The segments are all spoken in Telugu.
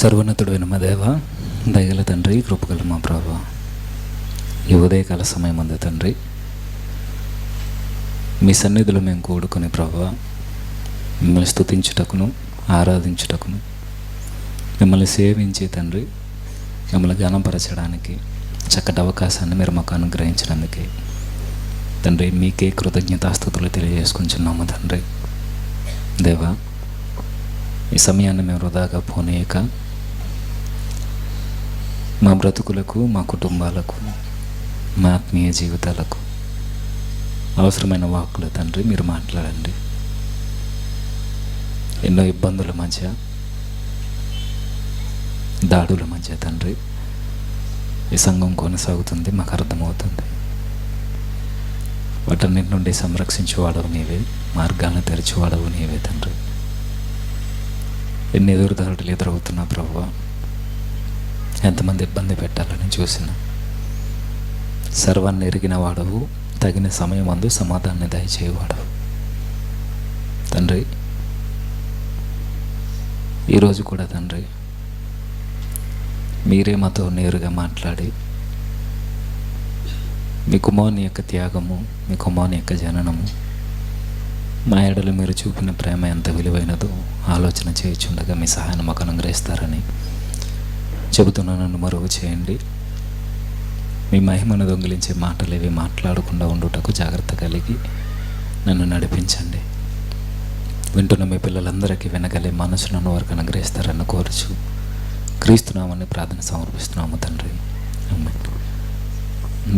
సర్వోన్నతుడైన మా దేవ, దయగల తండ్రి, కృపగల మా ప్రభా, ఈ ఉదయకాల సమయం అందు తండ్రి మీ సన్నిధిలో మేము కూడుకుని ప్రభా మిమ్మల్ని స్తుతించుటకును ఆరాధించుటకును మిమ్మల్ని సేవించి తండ్రి మిమ్మల్ని ఘనపరచడానికి చక్కటి అవకాశాన్ని మీరు మాకు అనుగ్రహించినందుకే తండ్రి మీకే కృతజ్ఞతాస్తుతులు తెలియజేసుకుంటున్నాము తండ్రి. దేవా, ఈ సమయాన్ని మేము వృధాగా పోనీయక మా బ్రతుకులకు, మా కుటుంబాలకు, మా ఆత్మీయ జీవితాలకు అవసరమైన వాక్కులు తండ్రి మీరు మాట్లాడండి. ఎన్నో ఇబ్బందుల మధ్య, దాడుల మధ్య తండ్రి ఈ సంఘం కొనసాగుతుంది, మాకు అర్థమవుతుంది. వాటన్నిటి నుండి సంరక్షించేవాడవు నీవే, మార్గాలను తెరిచేవాడవు నీవే తండ్రి. ఎన్ని ఎదురుదాడులు ఎదురవుతున్నా ప్రభువా, ఎంతమంది ఇబ్బంది పెట్టాలని చూసిన సర్వాన్ని ఎరిగిన వాడవు, తగిన సమయం అందు సమాధానాన్ని దయచేయవాడవు తండ్రి. ఈరోజు కూడా తండ్రి మీరే మాతో నేరుగా మాట్లాడి మీ కుమారుని యొక్క త్యాగము, మీ కుమారుని యొక్క జననము, మా ఎడలు మీరు చూపిన ప్రేమ ఎంత విలువైనదో ఆలోచన చేయుచుండగా మీ సహాయాన్ని మాకు అనుగ్రహిస్తారని చెబుతున్నా. నన్ను మరుగు చేయండి. మీ మహిమను దొంగిలించే మాటలు ఇవి మాట్లాడకుండా ఉండుటకు జాగ్రత్త కలిగి నన్ను నడిపించండి. వింటున్న మీ పిల్లలందరికీ వినగలే మనసులను వారికి అనుగ్రహిస్తారని కోరుచు క్రీస్తునామని ప్రార్థన సమర్పిస్తున్నాము తండ్రి.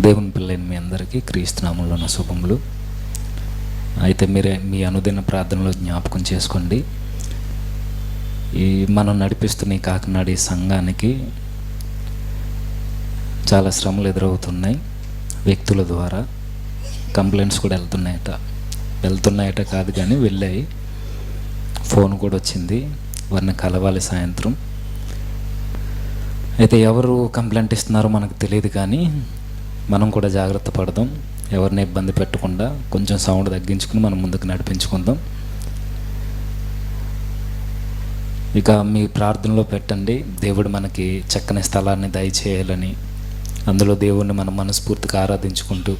దేవుని పిల్లైన మీ అందరికీ క్రీస్తునామంలో ఉన్న శుభములు. అయితే మీరే మీ అనుదిన ప్రార్థనలో జ్ఞాపకం చేసుకోండి. ఈ మనం నడిపిస్తున్న ఈ కాకినాడ సంఘానికి చాలా శ్రమలు ఎదురవుతున్నాయి. వ్యక్తుల ద్వారా కంప్లైంట్స్ కూడా వెళ్తున్నాయట కాదు కానీ వెళ్ళాయి. ఫోన్ కూడా వచ్చింది, వారిని కలవాలి సాయంత్రం. అయితే ఎవరు కంప్లైంట్ ఇస్తున్నారో మనకు తెలియదు, కానీ మనం కూడా జాగ్రత్త పడదాం. ఎవరిని ఇబ్బంది పెట్టకుండా కొంచెం సౌండ్ తగ్గించుకుని మనం ముందుకు నడిపించుకుందాం. ఇక మీ ప్రార్థనలో పెట్టండి, దేవుడు మనకి చక్కని స్థలాన్ని దయచేయాలని, అందులో దేవుడిని మనం మనస్ఫూర్తిగా ఆరాధించుకుంటూ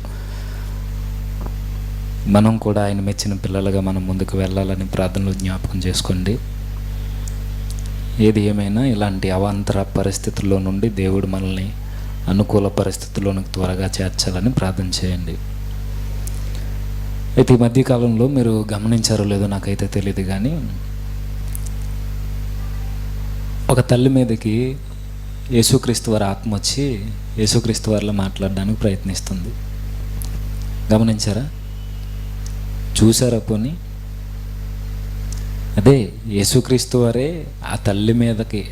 మనం కూడా ఆయన మెచ్చిన పిల్లలుగా మనం ముందుకు వెళ్ళాలని ప్రార్థనలో జ్ఞాపకం చేసుకోండి. ఏది ఏమైనా ఇలాంటి అవాంతర పరిస్థితుల్లో నుండి దేవుడు మనల్ని అనుకూల పరిస్థితుల్లోనికి త్వరగా చేర్చాలని ప్రార్థన చేయండి. అయితే ఈ మధ్యకాలంలో మీరు గమనించారో లేదో నాకైతే తెలియదు, కానీ ఒక తల్లి మీదకి యేసుక్రీస్తు వారి ఆత్మ వచ్చి యేసుక్రీస్తు వారిలో మాట్లాడడానికి ప్రయత్నిస్తుంది. గమనించారా? చూసారా? పోనీ అదే యేసుక్రీస్తు వారే ఆ తల్లి మీదకి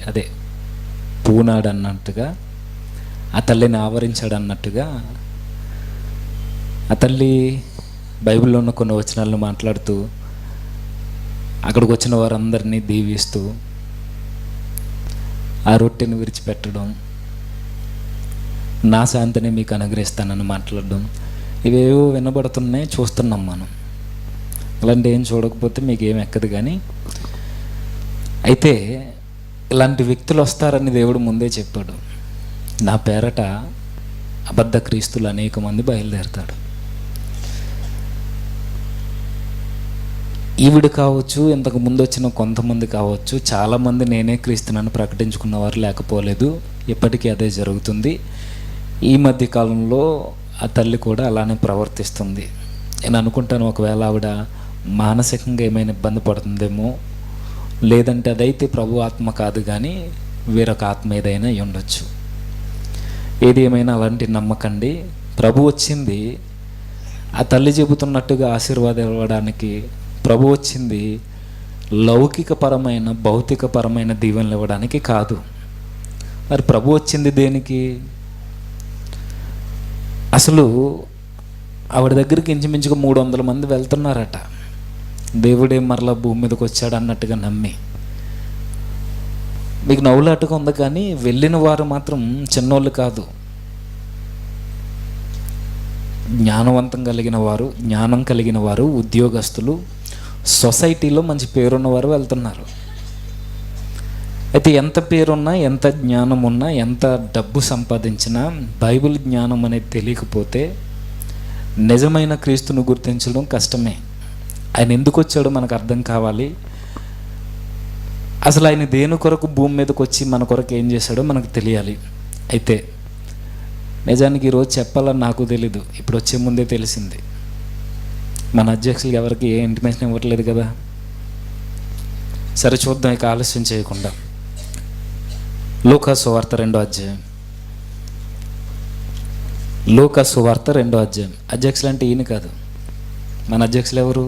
పూనాడు అన్నట్టుగా, ఆ తల్లిని ఆవరించాడు అన్నట్టుగా ఆ తల్లి బైబిల్లో ఉన్న కొన్ని వచనాలను మాట్లాడుతూ అక్కడికి వచ్చిన వారందరినీ దీవిస్తూ ఆ రొట్టెని విడిచిపెట్టడం, నా శాంతిని మీకు అనుగ్రహిస్తానని మాట్లాడడం, ఇవేవో వినబడుతున్నాయి, చూస్తున్నాం మనం. అలాంటి ఏం చూడకపోతే మీకు ఏం ఎక్కదు. కానీ అయితే ఇలాంటి వ్యక్తులు వస్తారని దేవుడు ముందే చెప్పాడు. నా పేరట అబద్ధ క్రీస్తులు అనేక మంది బయలుదేరుతాడు. ఈవిడ కావచ్చు, ఇంతకు ముందు వచ్చిన కొంతమంది కావచ్చు, చాలామంది నేనే క్రీస్తునని ప్రకటించుకున్న వారు లేకపోలేదు. ఇప్పటికీ అదే జరుగుతుంది. ఈ మధ్య కాలంలో ఆ తల్లి కూడా అలానే ప్రవర్తిస్తుంది. నేను అనుకుంటాను, ఒకవేళ ఆవిడ మానసికంగా ఏమైనా ఇబ్బంది పడుతుందేమో, లేదంటే అదైతే ప్రభు ఆత్మ కాదు కానీ వేరొక ఆత్మ ఏదైనా అయి ఉండొచ్చు. ఏది ఏమైనా అలాంటి నమ్మకండి. ప్రభు వచ్చింది ఆ తల్లి చెబుతున్నట్టుగా ఆశీర్వాదం ఇవ్వడానికి. ప్రభు వచ్చింది లౌకికపరమైన, భౌతికపరమైన దీవెనలు ఇవ్వడానికి కాదు. మరి ప్రభు వచ్చింది దేనికి? అసలు ఆవిడ దగ్గరికి ఇంచుమించుగా 300 మంది వెళ్తున్నారట. దేవుడే మరలా భూమి మీదకి వచ్చాడు అన్నట్టుగా నమ్మి. మీకు నవ్వులాటగా ఉంది, కానీ వెళ్ళిన వారు మాత్రం చిన్నోళ్ళు కాదు. జ్ఞానవంతం కలిగిన వారు, జ్ఞానం కలిగిన వారు, ఉద్యోగస్తులు, సొసైటీలో మంచి పేరున్నవారు వెళ్తున్నారు. అయితే ఎంత పేరున్నా, ఎంత జ్ఞానం ఉన్నా, ఎంత డబ్బు సంపాదించినా బైబిల్ జ్ఞానం అనేది తెలియకపోతే నిజమైన క్రీస్తును గుర్తించడం కష్టమే. ఆయన ఎందుకు వచ్చాడో మనకు అర్థం కావాలి. అసలు ఆయన దేని కొరకు భూమి మీదకి వచ్చి మన కొరకు ఏం చేశాడో మనకు తెలియాలి. అయితే నిజానికి ఈరోజు చెప్పాలని నాకు తెలీదు, ఇప్పుడు వచ్చే ముందే తెలిసింది. మన అధ్యక్షులకి ఎవరికి ఏ ఇంటిమేషన్ ఇవ్వట్లేదు కదా. సరే చూద్దాం, ఇక ఆలస్యం చేయకుండా. లూకా సువార్త 2వ అధ్యాయం. లూకా సువార్త 2వ అధ్యాయం. అధ్యక్షులు అంటే ఈయన కాదు, మన అధ్యక్షులు ఎవరు?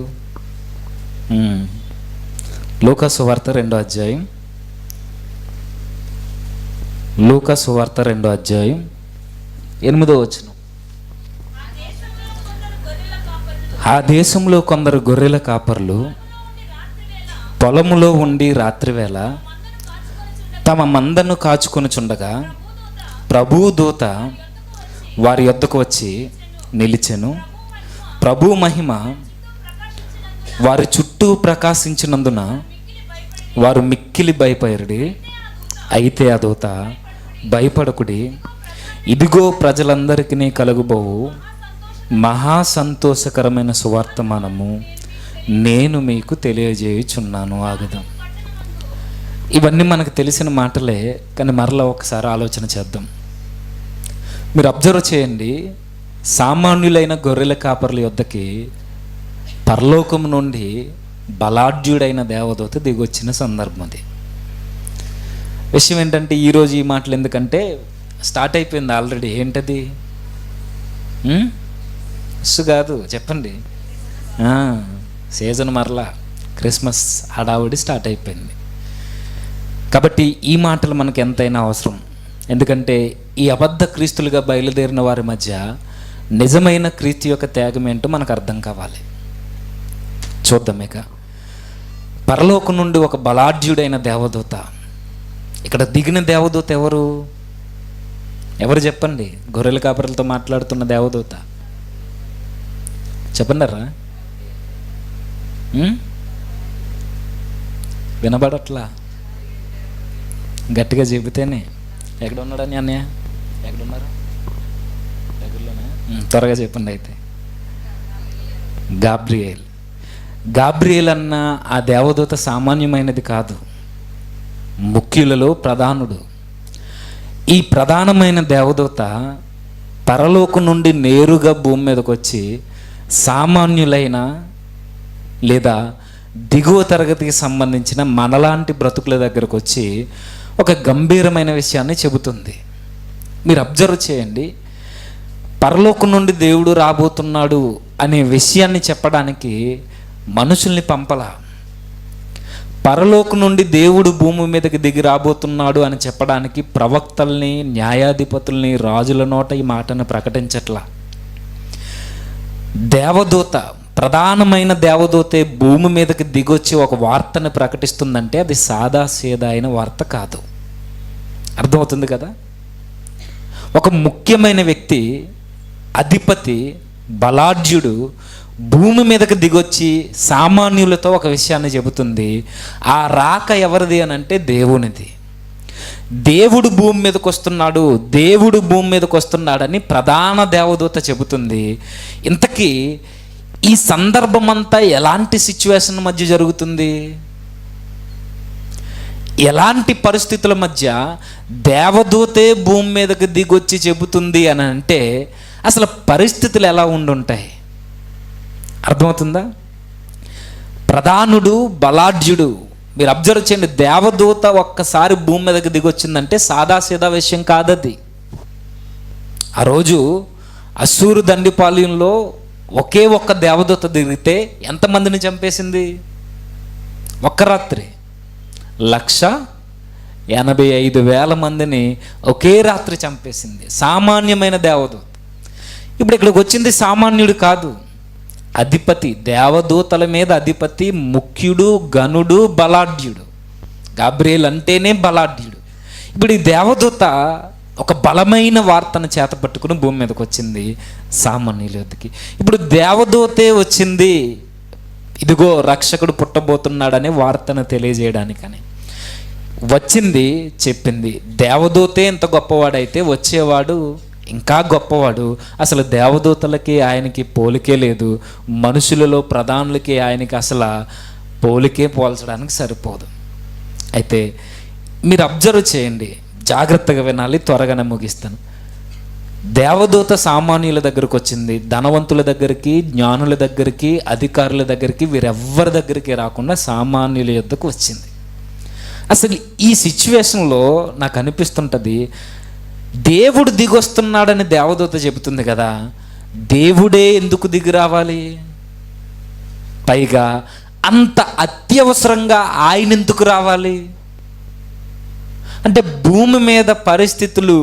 లూకా సువార్త 2వ అధ్యాయం. లూకా సువార్త 2వ అధ్యాయం 8వ వచనం. ఆ దేశంలో కొందరు గొర్రెల కాపర్లు పొలములో ఉండి రాత్రివేళ తమ మందను కాచుకొనుచుండగా ప్రభువు దూత వారి యొద్దకు వచ్చి నిలిచెను. ప్రభు మహిమ వారి చుట్టూ ప్రకాశించినందున వారు మిక్కిలి భయపడి, అయితే ఆ దూత, భయపడకుడి, ఇదిగో ప్రజలందరికీ కలుగుబోవు మహా సంతోషకరమైన సువార్తమానము నేను మీకు తెలియజేయుచున్నాను. ఆగుదాం. ఇవన్నీ మనకు తెలిసిన మాటలే, కానీ మరలా ఒకసారి ఆలోచన చేద్దాం. మీరు అబ్జర్వ్ చేయండి, సామాన్యులైన గొర్రెల కాపర్ల యొద్దకి పరలోకం నుండి బలాఢ్యుడైన దేవదూత దిగొచ్చిన సందర్భం అది. విషయం ఏంటంటే, ఈరోజు ఈ మాటలు ఎందుకంటే స్టార్ట్ అయిపోయింది ఆల్రెడీ. ఏంటది? కాదు, చెప్పండి. సీజన్ మరలా క్రిస్మస్ హడావుడి స్టార్ట్ అయిపోయింది. కాబట్టి ఈ మాటలు మనకు ఎంతైనా అవసరం. ఎందుకంటే ఈ అబద్ధ క్రీస్తులుగా బయలుదేరిన వారి మధ్య నిజమైన క్రీస్తు యొక్క త్యాగం ఏంటో మనకు అర్థం కావాలి. చూద్దాం. ఇక పరలోకం నుండి ఒక బలాఢ్యుడైన దేవదూత, ఇక్కడ దిగిన దేవదూత ఎవరు? ఎవరు చెప్పండి? గొర్రెల కాపరులతో మాట్లాడుతున్న దేవదూత చెప్పండారా? వినబడట్లా? గట్టిగా చెబితేనే. ఎక్కడ ఉన్నాడని అన్నయ్య? ఎక్కడున్నారు? దగ్గరలోనే. త్వరగా చెప్పండి. అయితే గాబ్రియేల్. గాబ్రియేల్ అన్న ఆ దేవదూత సామాన్యమైనది కాదు, ముఖ్యులలో ప్రధానుడు. ఈ ప్రధానమైన దేవదూత పరలోకం నుండి నేరుగా భూమి మీదకి వచ్చి సామాన్యులైన లేదా దిగువ తరగతికి సంబంధించిన మనలాంటి బ్రతుకుల దగ్గరకు వచ్చి ఒక గంభీరమైన విషయాన్ని చెబుతుంది. మీరు అబ్జర్వ్ చేయండి, పరలోకం నుండి దేవుడు రాబోతున్నాడు అనే విషయాన్ని చెప్పడానికి మనుషుల్ని పంపలా. పరలోకం నుండి దేవుడు భూమి మీదకి దిగి రాబోతున్నాడు అని చెప్పడానికి ప్రవక్తల్ని, న్యాయాధిపతుల్ని, రాజుల నోట ఈ మాటను ప్రకటించట్లా. దేవదూత, ప్రధానమైన దేవదూతే భూమి మీదకి దిగొచ్చి ఒక వార్తను ప్రకటిస్తుందంటే అది సాదా సీదా అయిన వార్త కాదు. అర్థమవుతుంది కదా? ఒక ముఖ్యమైన వ్యక్తి, అధిపతి, బలాఢ్యుడు భూమి మీదకి దిగొచ్చి సామాన్యులతో ఒక విషయాన్ని చెబుతుంది. ఆ రాక ఎవరిది అని అంటే దేవునిది. దేవుడు భూమి మీదకి వస్తున్నాడు, దేవుడు భూమి మీదకి వస్తున్నాడని ప్రధాన దేవదూత చెబుతుంది. ఇంతకీ ఈ సందర్భం అంతా ఎలాంటి సిచ్యువేషన్ మధ్య జరుగుతుంది? ఎలాంటి పరిస్థితుల మధ్య దేవదూతే భూమి మీదకి దిగొచ్చి చెబుతుంది అని అంటే అసలు పరిస్థితులు ఎలా ఉండుంటాయి? అర్థమవుతుందా? ప్రధానుడు, బలాఢ్యుడు. మీరు అబ్జర్వ్ చేయండి, దేవదూత ఒక్కసారి భూమి మీదకి దిగొచ్చిందంటే సాదాసీదా విషయం కాదది. ఆ రోజు అస్సూరు దండిపాలెంలో ఒకే ఒక్క దేవదూత దిగితే ఎంతమందిని చంపేసింది? ఒక్క రాత్రి 1,85,000 మందిని ఒకే రాత్రి చంపేసింది. సామాన్యమైన దేవదూత. ఇప్పుడు ఇక్కడికి వచ్చింది సామాన్యుడు కాదు, అధిపతి. దేవదూతల మీద అధిపతి, ముఖ్యుడు, గనుడు, బలాఢ్యుడు. గాబ్రియేల్ అంటేనే బలాఢ్యుడు. ఇప్పుడు ఈ దేవదూత ఒక బలమైన వార్తను చేత పట్టుకుని భూమి మీదకి వచ్చింది సామాన్యుల వద్దకి. ఇప్పుడు దేవదూతే వచ్చింది, ఇదిగో రక్షకుడు పుట్టబోతున్నాడనే వార్తను తెలియజేయడానికని. వచ్చింది, చెప్పింది. దేవదూతే ఇంత గొప్పవాడైతే వచ్చేవాడు ఇంకా గొప్పవాడు. అసలు దేవదూతలకి ఆయనకి పోలికే లేదు. మనుషులలో ప్రధానులకి ఆయనకి అసలు పోలికే పోల్చడానికి సరిపోదు. అయితే మీరు అబ్జర్వ్ చేయండి, జాగ్రత్తగా వినాలి, త్వరగానే ముగిస్తాను. దేవదూత సామాన్యుల దగ్గరకు వచ్చింది, ధనవంతుల దగ్గరికి, జ్ఞానుల దగ్గరికి, అధికారుల దగ్గరికి, వీరెవ్వరి దగ్గరికి రాకుండా సామాన్యుల యొద్దకు వచ్చింది. అసలు ఈ సిచ్యువేషన్లో నాకు అనిపిస్తుంటుంది, దేవుడు దిగొస్తున్నాడని దేవదూత చెబుతుంది కదా, దేవుడే ఎందుకు దిగి రావాలి? పైగా అంత అత్యవసరంగా ఆయన ఎందుకు రావాలి? అంటే భూమి మీద పరిస్థితులు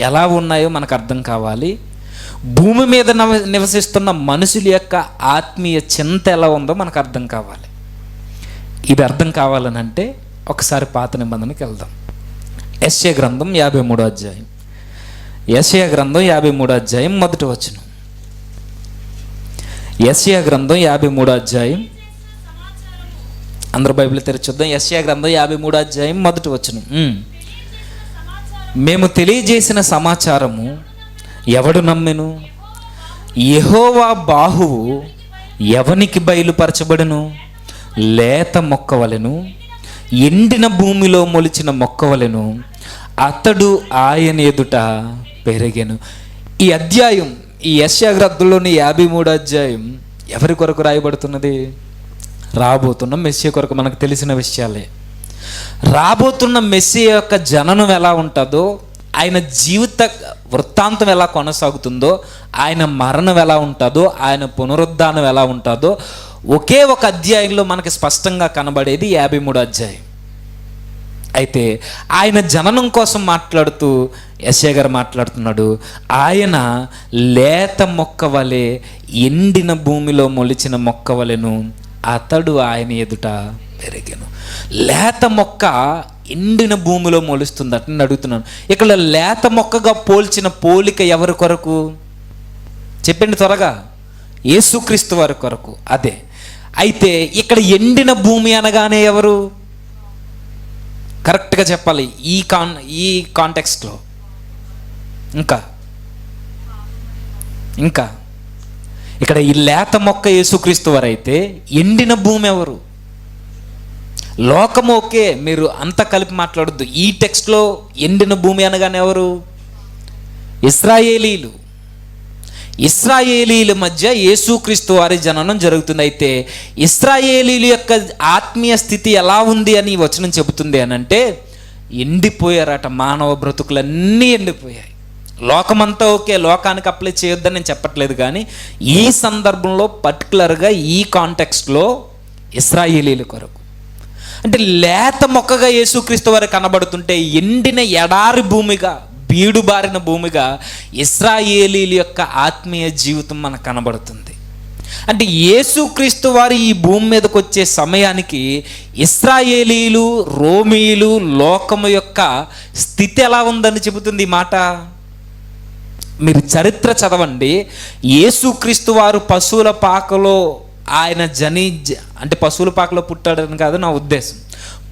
ఎలా ఉన్నాయో మనకు అర్థం కావాలి. భూమి మీద నివసిస్తున్న మనుషుల యొక్క ఆత్మీయ చింత ఎలా ఉందో మనకు అర్థం కావాలి. ఇది అర్థం కావాలనంటే ఒకసారి పాత నిబంధనకి వెళ్దాం. యెషయా గ్రంథం 53వ అధ్యాయం. యెషయా గ్రంథం 53వ అధ్యాయం మొదటి వచనం. యెషయా గ్రంథం 53వ అధ్యాయం. అందరూ బైబిల్ తెరచుద్దాం. యెషయా గ్రంథం 53వ అధ్యాయం మొదటి వచనం. మేము తెలియజేసిన సమాచారము ఎవడు నమ్మెను? యెహోవా బాహువు ఎవనికి బయలుపరచబడును? లేత మొక్కవలెను, ఎండిన భూమిలో మొలిచిన మొక్కవలెను అతడు ఆయన ఎదుట పెరిగెను. ఈ అధ్యాయం, ఈ యెషయా గ్రంథంలోని 53వ అధ్యాయం ఎవరి కొరకు రాయబడుతున్నది? రాబోతున్న మెస్సియా కొరకు. మనకు తెలిసిన విషయాలే. రాబోతున్న మెస్సియా యొక్క జననం ఎలా ఉంటుందో, ఆయన జీవిత వృత్తాంతం ఎలా కొనసాగుతుందో, ఆయన మరణం ఎలా ఉంటుందో, ఆయన పునరుద్ధానం ఎలా ఉంటుందో ఒకే ఒక అధ్యాయంలో మనకి స్పష్టంగా కనబడేది 53వ అధ్యాయం. అయితే ఆయన జననం కోసం మాట్లాడుతూ యెషయా గారు మాట్లాడుతున్నాడు, ఆయన లేత మొక్క వలె, ఎండిన భూమిలో మొలిచిన మొక్క వలెను అతడు ఆయన ఎదుట పెరిగెను. లేత మొక్క ఎండిన భూమిలో మొలుస్తుందట. నేను అడుగుతున్నాను, ఇక్కడ లేత మొక్కగా పోల్చిన పోలిక ఎవరి కొరకు చెప్పండి త్వరగా? యేసుక్రీస్తు వారి కొరకు. అదే. అయితే ఇక్కడ ఎండిన భూమి అనగానే ఎవరు? కరెక్ట్గా చెప్పాలి ఈ కాంటెక్స్ట్లో. ఇంకా ఇక్కడ ఈ లేత మొక్క యేసుక్రీస్తు వారు అయితే ఎండిన భూమి ఎవరు? లోకము. ఓకే, మీరు అంతా కలిపి మాట్లాడొద్దు. ఈ టెక్స్ట్లో ఎండిన భూమి అనగానే ఎవరు? ఇశ్రాయేలీలు. ఇశ్రాయేలీల మధ్య యేసుక్రీస్తు వారి జననం జరుగుతుంది. అయితే ఇశ్రాయేలీల యొక్క ఆత్మీయ స్థితి ఎలా ఉంది అని వచనం చెబుతుంది అని అంటే, ఎండిపోయారట. మానవ బ్రతుకులన్నీ ఎండిపోయాయి. లోకమంతా ఓకే, లోకానికి అప్లై చేయొద్దని నేను చెప్పట్లేదు, కానీ ఈ సందర్భంలో పర్టికులర్గా ఈ కాంటెక్స్ట్లో ఇశ్రాయేలీల కొరకు. అంటే లేత మొక్కగా యేసుక్రీస్తు వారు కనబడుతుంటే, ఎండిన ఎడారి భూమిగా, బీడు బారిన భూమిగా ఇశ్రాయేలీల యొక్క ఆత్మీయ జీవితం మనకు కనబడుతుంది. అంటే యేసుక్రీస్తు వారు ఈ భూమి మీదకి వచ్చే సమయానికి ఇశ్రాయేలీలు, రోమీయులు, లోకము యొక్క స్థితి ఎలా ఉందని చెబుతుంది ఈ మాట. మీరు చరిత్ర చదవండి. యేసుక్రీస్తు వారు పశువుల పాకలో ఆయన అంటే పశువుల పాకలో పుట్టాడని కాదు నా ఉద్దేశం.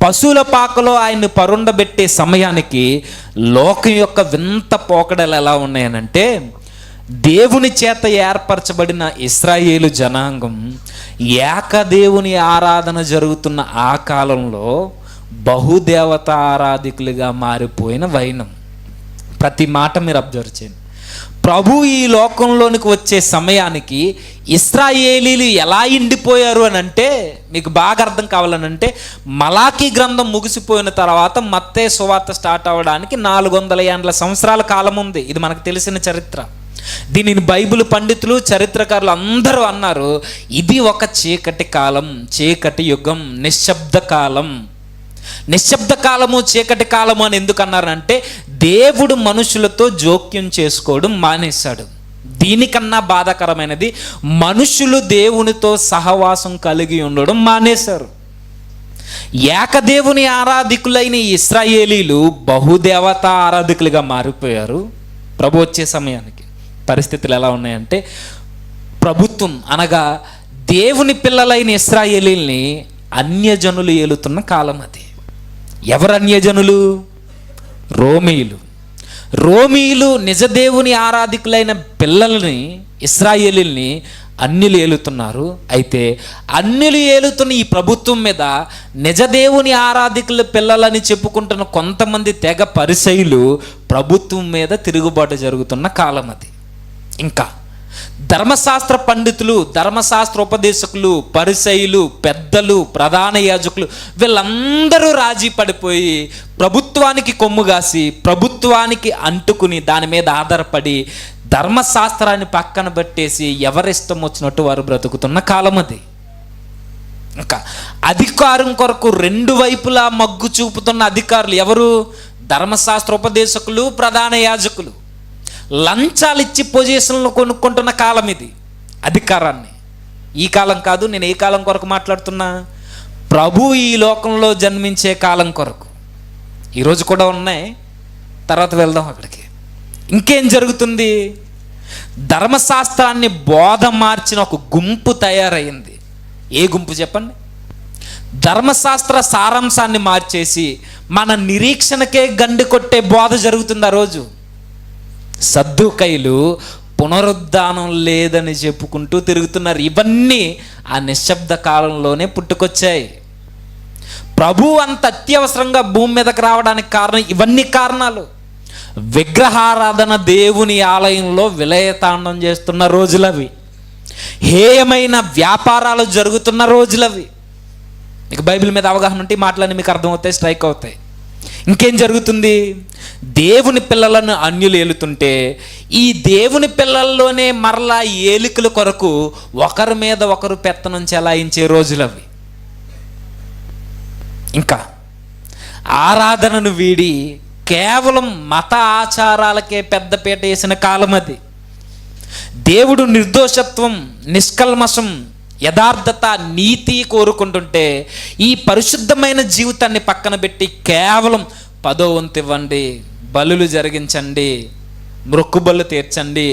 పశువుల పాకలో ఆయన్ని పరుండబెట్టే సమయానికి లోకం యొక్క వింత పోకడలు ఎలా ఉన్నాయనంటే, దేవుని చేత ఏర్పరచబడిన ఇశ్రాయేలు జనాంగం ఏకదేవుని ఆరాధన జరుగుతున్న ఆ కాలంలో బహుదేవత ఆరాధికులుగా మారిపోయిన వైనం. ప్రతి మాట మీరు అబ్జర్వ్ చేయండి. ప్రభు ఈ లోకంలోనికి వచ్చే సమయానికి ఇశ్రాయేలీలు ఎలా ఎండిపోయారు అని అంటే, మీకు బాగా అర్థం కావాలనంటే, మలాకీ గ్రంథం ముగిసిపోయిన తర్వాత మత్తయి సువార్త స్టార్ట్ అవ్వడానికి 400 సంవత్సరాల కాలం ఉంది. ఇది మనకు తెలిసిన చరిత్ర. దీనిని బైబిల్ పండితులు, చరిత్రకారులు అందరూ అన్నారు, ఇది ఒక చీకటి కాలం, చీకటి యుగం, నిశ్శబ్ద కాలం. నిశ్శబ్ద కాలము, చీకటి కాలము అని ఎందుకు అన్నారంటే, దేవుడు మనుషులతో జోక్యం చేసుకోవడం మానేశాడు. దీనికన్నా బాధాకరమైనది, మనుషులు దేవునితో సహవాసం కలిగి ఉండడం మానేశారు. ఏకదేవుని ఆరాధికులైన ఇశ్రాయేలీలు బహుదేవత ఆరాధికులుగా మారిపోయారు. ప్రభు వచ్చే సమయానికి పరిస్థితులు ఎలా ఉన్నాయంటే, ప్రభుత్వం అనగా దేవుని పిల్లలైన ఇశ్రాయేలీల్ని అన్యజనులు ఏలుతున్న కాలం అది. ఎవరు అన్యజనులు? రోమీయులు. రోమీయులు నిజదేవుని ఆరాధికులైన పిల్లల్ని, ఇశ్రాయేలీల్ని అన్యులు ఏలుతున్నారు. అయితే అన్యులు ఏలుతున్న ఈ ప్రభుత్వం మీద నిజదేవుని ఆరాధికుల పిల్లలని చెప్పుకుంటున్న కొంతమంది తెగ పరిసయ్యులు ప్రభుత్వం మీద తిరుగుబాటు జరుగుతున్న కాలం అది. ఇంకా ధర్మశాస్త్ర పండితులు, ధర్మశాస్త్ర ఉపదేశకులు, పరిసయ్యులు, పెద్దలు, ప్రధాన యాజకులు వీళ్ళందరూ రాజీ పడిపోయి ప్రభుత్వానికి కొమ్ముగాసి, ప్రభుత్వానికి అంటుకుని దాని మీద ఆధారపడి ధర్మశాస్త్రాన్ని పక్కన పెట్టేసి ఎవరిష్టం వచ్చినట్టు వారు బ్రతుకుతున్న కాలం అది. ఇంకా అధికారం కొరకు రెండు వైపులా మగ్గు చూపుతున్న అధికారులు ఎవరు? ధర్మశాస్త్ర ఉపదేశకులు, ప్రధాన యాజకులు. లంచాలు ఇచ్చి పొజిషన్లు కొనుక్కుంటున్న కాలం ఇది. అధికారాన్ని ఈ కాలం కాదు, నేను ఏ కాలం కొరకు మాట్లాడుతున్నా? ప్రభు ఈ లోకంలో జన్మించే కాలం కొరకు. ఈరోజు కూడా ఉన్నాయి, తర్వాత వెళ్దాం అక్కడికి. ఇంకేం జరుగుతుంది? ధర్మశాస్త్రాన్ని బోధ మార్చిన ఒక గుంపు తయారైంది. ఏ గుంపు చెప్పండి? ధర్మశాస్త్ర సారాంశాన్ని మార్చేసి మన నిరీక్షణకే గండి కొట్టే బోధ జరుగుతుంది ఆ రోజు. సద్దూకైలు పునరుద్ధానం లేదని చెప్పుకుంటూ తిరుగుతున్నారు. ఇవన్నీ ఆ నిశ్శబ్ద కాలంలోనే పుట్టుకొచ్చాయి. ప్రభు అంత అత్యవసరంగా భూమి మీదకి రావడానికి కారణం ఇవన్నీ కారణాలు. విగ్రహారాధన దేవుని ఆలయంలో విలయతాండం చేస్తున్న రోజులవి. హేయమైన వ్యాపారాలు జరుగుతున్న రోజులవి. మీకు బైబిల్ మీద అవగాహన ఉంటే మాటలన్నీ మీకు అర్థమవుతాయి, స్ట్రైక్ అవుతాయి. ఇంకేం జరుగుతుంది? దేవుని పిల్లలను అన్యులు ఏలుతుంటే ఈ దేవుని పిల్లల్లోనే మరలా ఏలికల కొరకు ఒకరి మీద ఒకరు పెత్తనం చెలాయించే రోజులవి. ఇంకా ఆరాధనను వీడి కేవలం మత ఆచారాలకే పెద్దపీట వేసిన కాలం అది. దేవుడు నిర్దోషత్వం, నిష్కల్మషం, యథార్థత, నీతి కోరుకుంటుంటే ఈ పరిశుద్ధమైన జీవితాన్ని పక్కన పెట్టి కేవలం 10వ వంతు ఇవ్వండి, బలులు జరిగించండి, మొక్కుబళ్ళు తీర్చండి,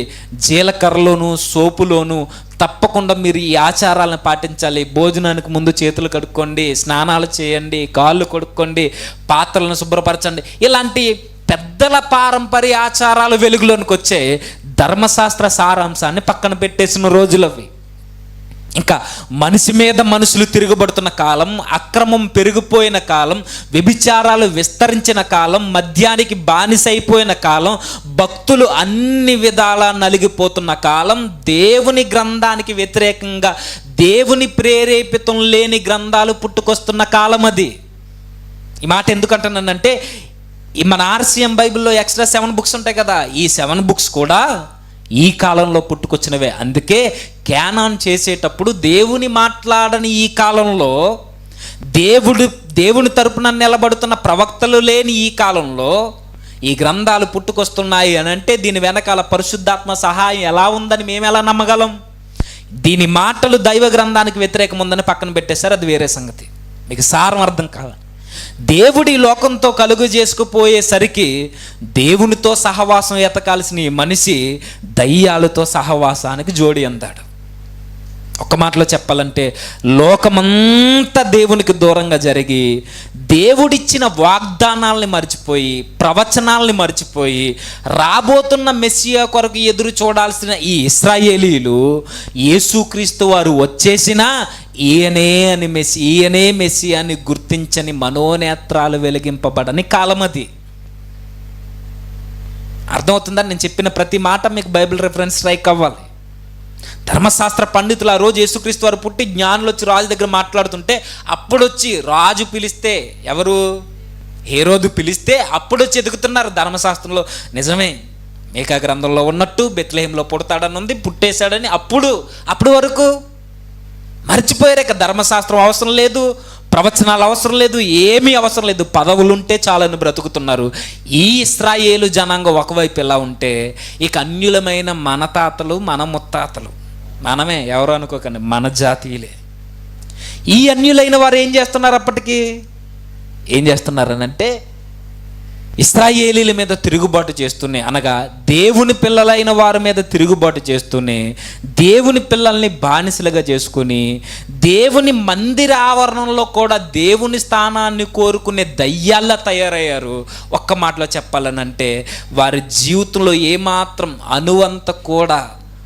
జీలకర్రలోను సోపులోను తప్పకుండా మీరు ఈ ఆచారాలను పాటించాలి. భోజనానికి ముందు చేతులు కడుక్కోండి, స్నానాలు చేయండి, కాళ్ళు కడుక్కోండి, పాత్రలను శుభ్రపరచండి. ఇలాంటి పెద్దల పారంపర్య ఆచారాలు వెలుగులోనికి వచ్చే ధర్మశాస్త్ర సారాంశాన్ని పక్కన పెట్టేసిన రోజులవి. ఇంకా మనిషి మీద మనుషులు తిరుగుబడుతున్న కాలం, అక్రమం పెరిగిపోయిన కాలం, వ్యభిచారాలు విస్తరించిన కాలం, మద్యానికి బానిసైపోయిన కాలం, భక్తులు అన్ని విధాలా నలిగిపోతున్న కాలం, దేవుని గ్రంథానికి వ్యతిరేకంగా దేవుని ప్రేరేపితం లేని గ్రంథాలు పుట్టుకొస్తున్న కాలం అది. ఈ మాట ఎందుకంటున్నానంటే మన RCM బైబిల్లో ఎక్స్ట్రా 7 బుక్స్ ఉంటాయి కదా, ఈ 7 బుక్స్ కూడా ఈ కాలంలో పుట్టుకొచ్చినవే. అందుకే క్యానాన్ చేసేటప్పుడు దేవుని మాట్లాడని ఈ కాలంలో, దేవుని తరపున నిలబడుతున్న ప్రవక్తలు లేని ఈ కాలంలో ఈ గ్రంథాలు పుట్టుకొస్తున్నాయి అని అంటే దీని వెనకాల పరిశుద్ధాత్మ సహాయం ఎలా ఉందని మేము ఎలా నమ్మగలం? దీని మాటలు దైవ గ్రంథానికి వ్యతిరేకం ఉందని పక్కన పెట్టేశారు, అది వేరే సంగతి. మీకు సారం అర్థం కావాలి. దేవుడి లోకంతో కలుగు చేసుకుపోయేసరికి దేవునితో సహవాసం ఎతకాల్సిన ఈ మనిషి దయ్యాలతో సహవాసానికి జోడి అందాడు. ఒక్క మాటలో చెప్పాలంటే లోకమంతా దేవునికి దూరంగా జరిగి దేవుడిచ్చిన వాగ్దానాల్ని మర్చిపోయి, ప్రవచనాల్ని మర్చిపోయి, రాబోతున్న మెస్సియా కొరకు ఎదురు చూడాల్సిన ఈ ఇశ్రాయేలీలు యేసుక్రీస్తు వారు వచ్చేసినా ఈయనే మెస్సియాని గుర్తించని మనోనేత్రాలు వెలిగింపబడని కాలం అది. అర్థమవుతుందని నేను చెప్పిన ప్రతి మాట మీకు బైబిల్ రెఫరెన్స్ స్ట్రైక్ అవ్వాలి. ధర్మశాస్త్ర పండితులు ఆ రోజు యేసుక్రీస్తు వారు పుట్టి జ్ఞానులు వచ్చి రాజు దగ్గర మాట్లాడుతుంటే అప్పుడొచ్చి రాజు పిలిస్తే, ఎవరు? హేరోదు పిలిస్తే అప్పుడొచ్చి ఎదుగుతున్నారు ధర్మశాస్త్రంలో. నిజమే, మీకా గ్రంథంలో ఉన్నట్టు బెత్లెహేంలో పుడతాడని ఉంది, పుట్టేశాడని. అప్పుడు వరకు మర్చిపోయారు. ఇక ధర్మశాస్త్రం అవసరం లేదు, ప్రవచనాలు అవసరం లేదు, ఏమీ అవసరం లేదు, పదవులుంటే చాలని బ్రతుకుతున్నారు. ఈ ఇశ్రాయేలు జనాంగం ఒకవైపు ఎలా ఉంటే, ఇక అన్యులమైన మన తాతలు, మన ముత్తాతలు, మనమే, ఎవరు అనుకోకండి, మన జాతీయులే. ఈ అన్యులైన వారు ఏం చేస్తున్నారు? అప్పటికి ఏం చేస్తున్నారనంటే ఇశ్రాయేలీల మీద తిరుగుబాటు చేస్తూనే, అనగా దేవుని పిల్లలైన వారి మీద తిరుగుబాటు చేస్తూనే, దేవుని పిల్లల్ని బానిసలుగా చేసుకుని, దేవుని మందిర ఆవరణంలో కూడా దేవుని స్థానాన్ని కోరుకునే దయ్యాల్లా తయారయ్యారు. ఒక్క మాటలో చెప్పాలనంటే, వారి జీవితంలో ఏమాత్రం అణువంత కూడా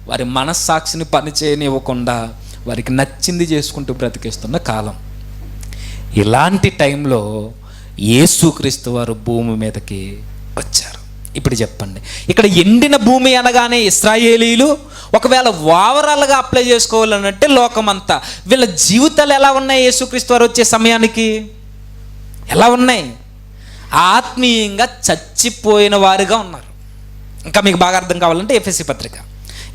వారి మనస్సాక్షిని పనిచేయనివ్వకుండా వారికి నచ్చింది చేసుకుంటూ బ్రతికేస్తున్న కాలం. ఇలాంటి టైంలో యేసుక్రీస్తు వారు భూమి మీదకి వచ్చారు. ఇప్పుడు చెప్పండి, ఇక్కడ ఎండిన భూమి అనగానే ఇశ్రాయేలీలు, ఒకవేళ ఓవరాల్గా అప్లై చేసుకోవాలనంటే లోకమంతా, వీళ్ళ జీవితాలు ఎలా ఉన్నాయి? యేసుక్రీస్తు వారు వచ్చే సమయానికి ఎలా ఉన్నాయి? ఆత్మీయంగా చచ్చిపోయిన వారుగా ఉన్నారు. ఇంకా మీకు బాగా అర్థం కావాలంటే ఎఫెసీ పత్రిక,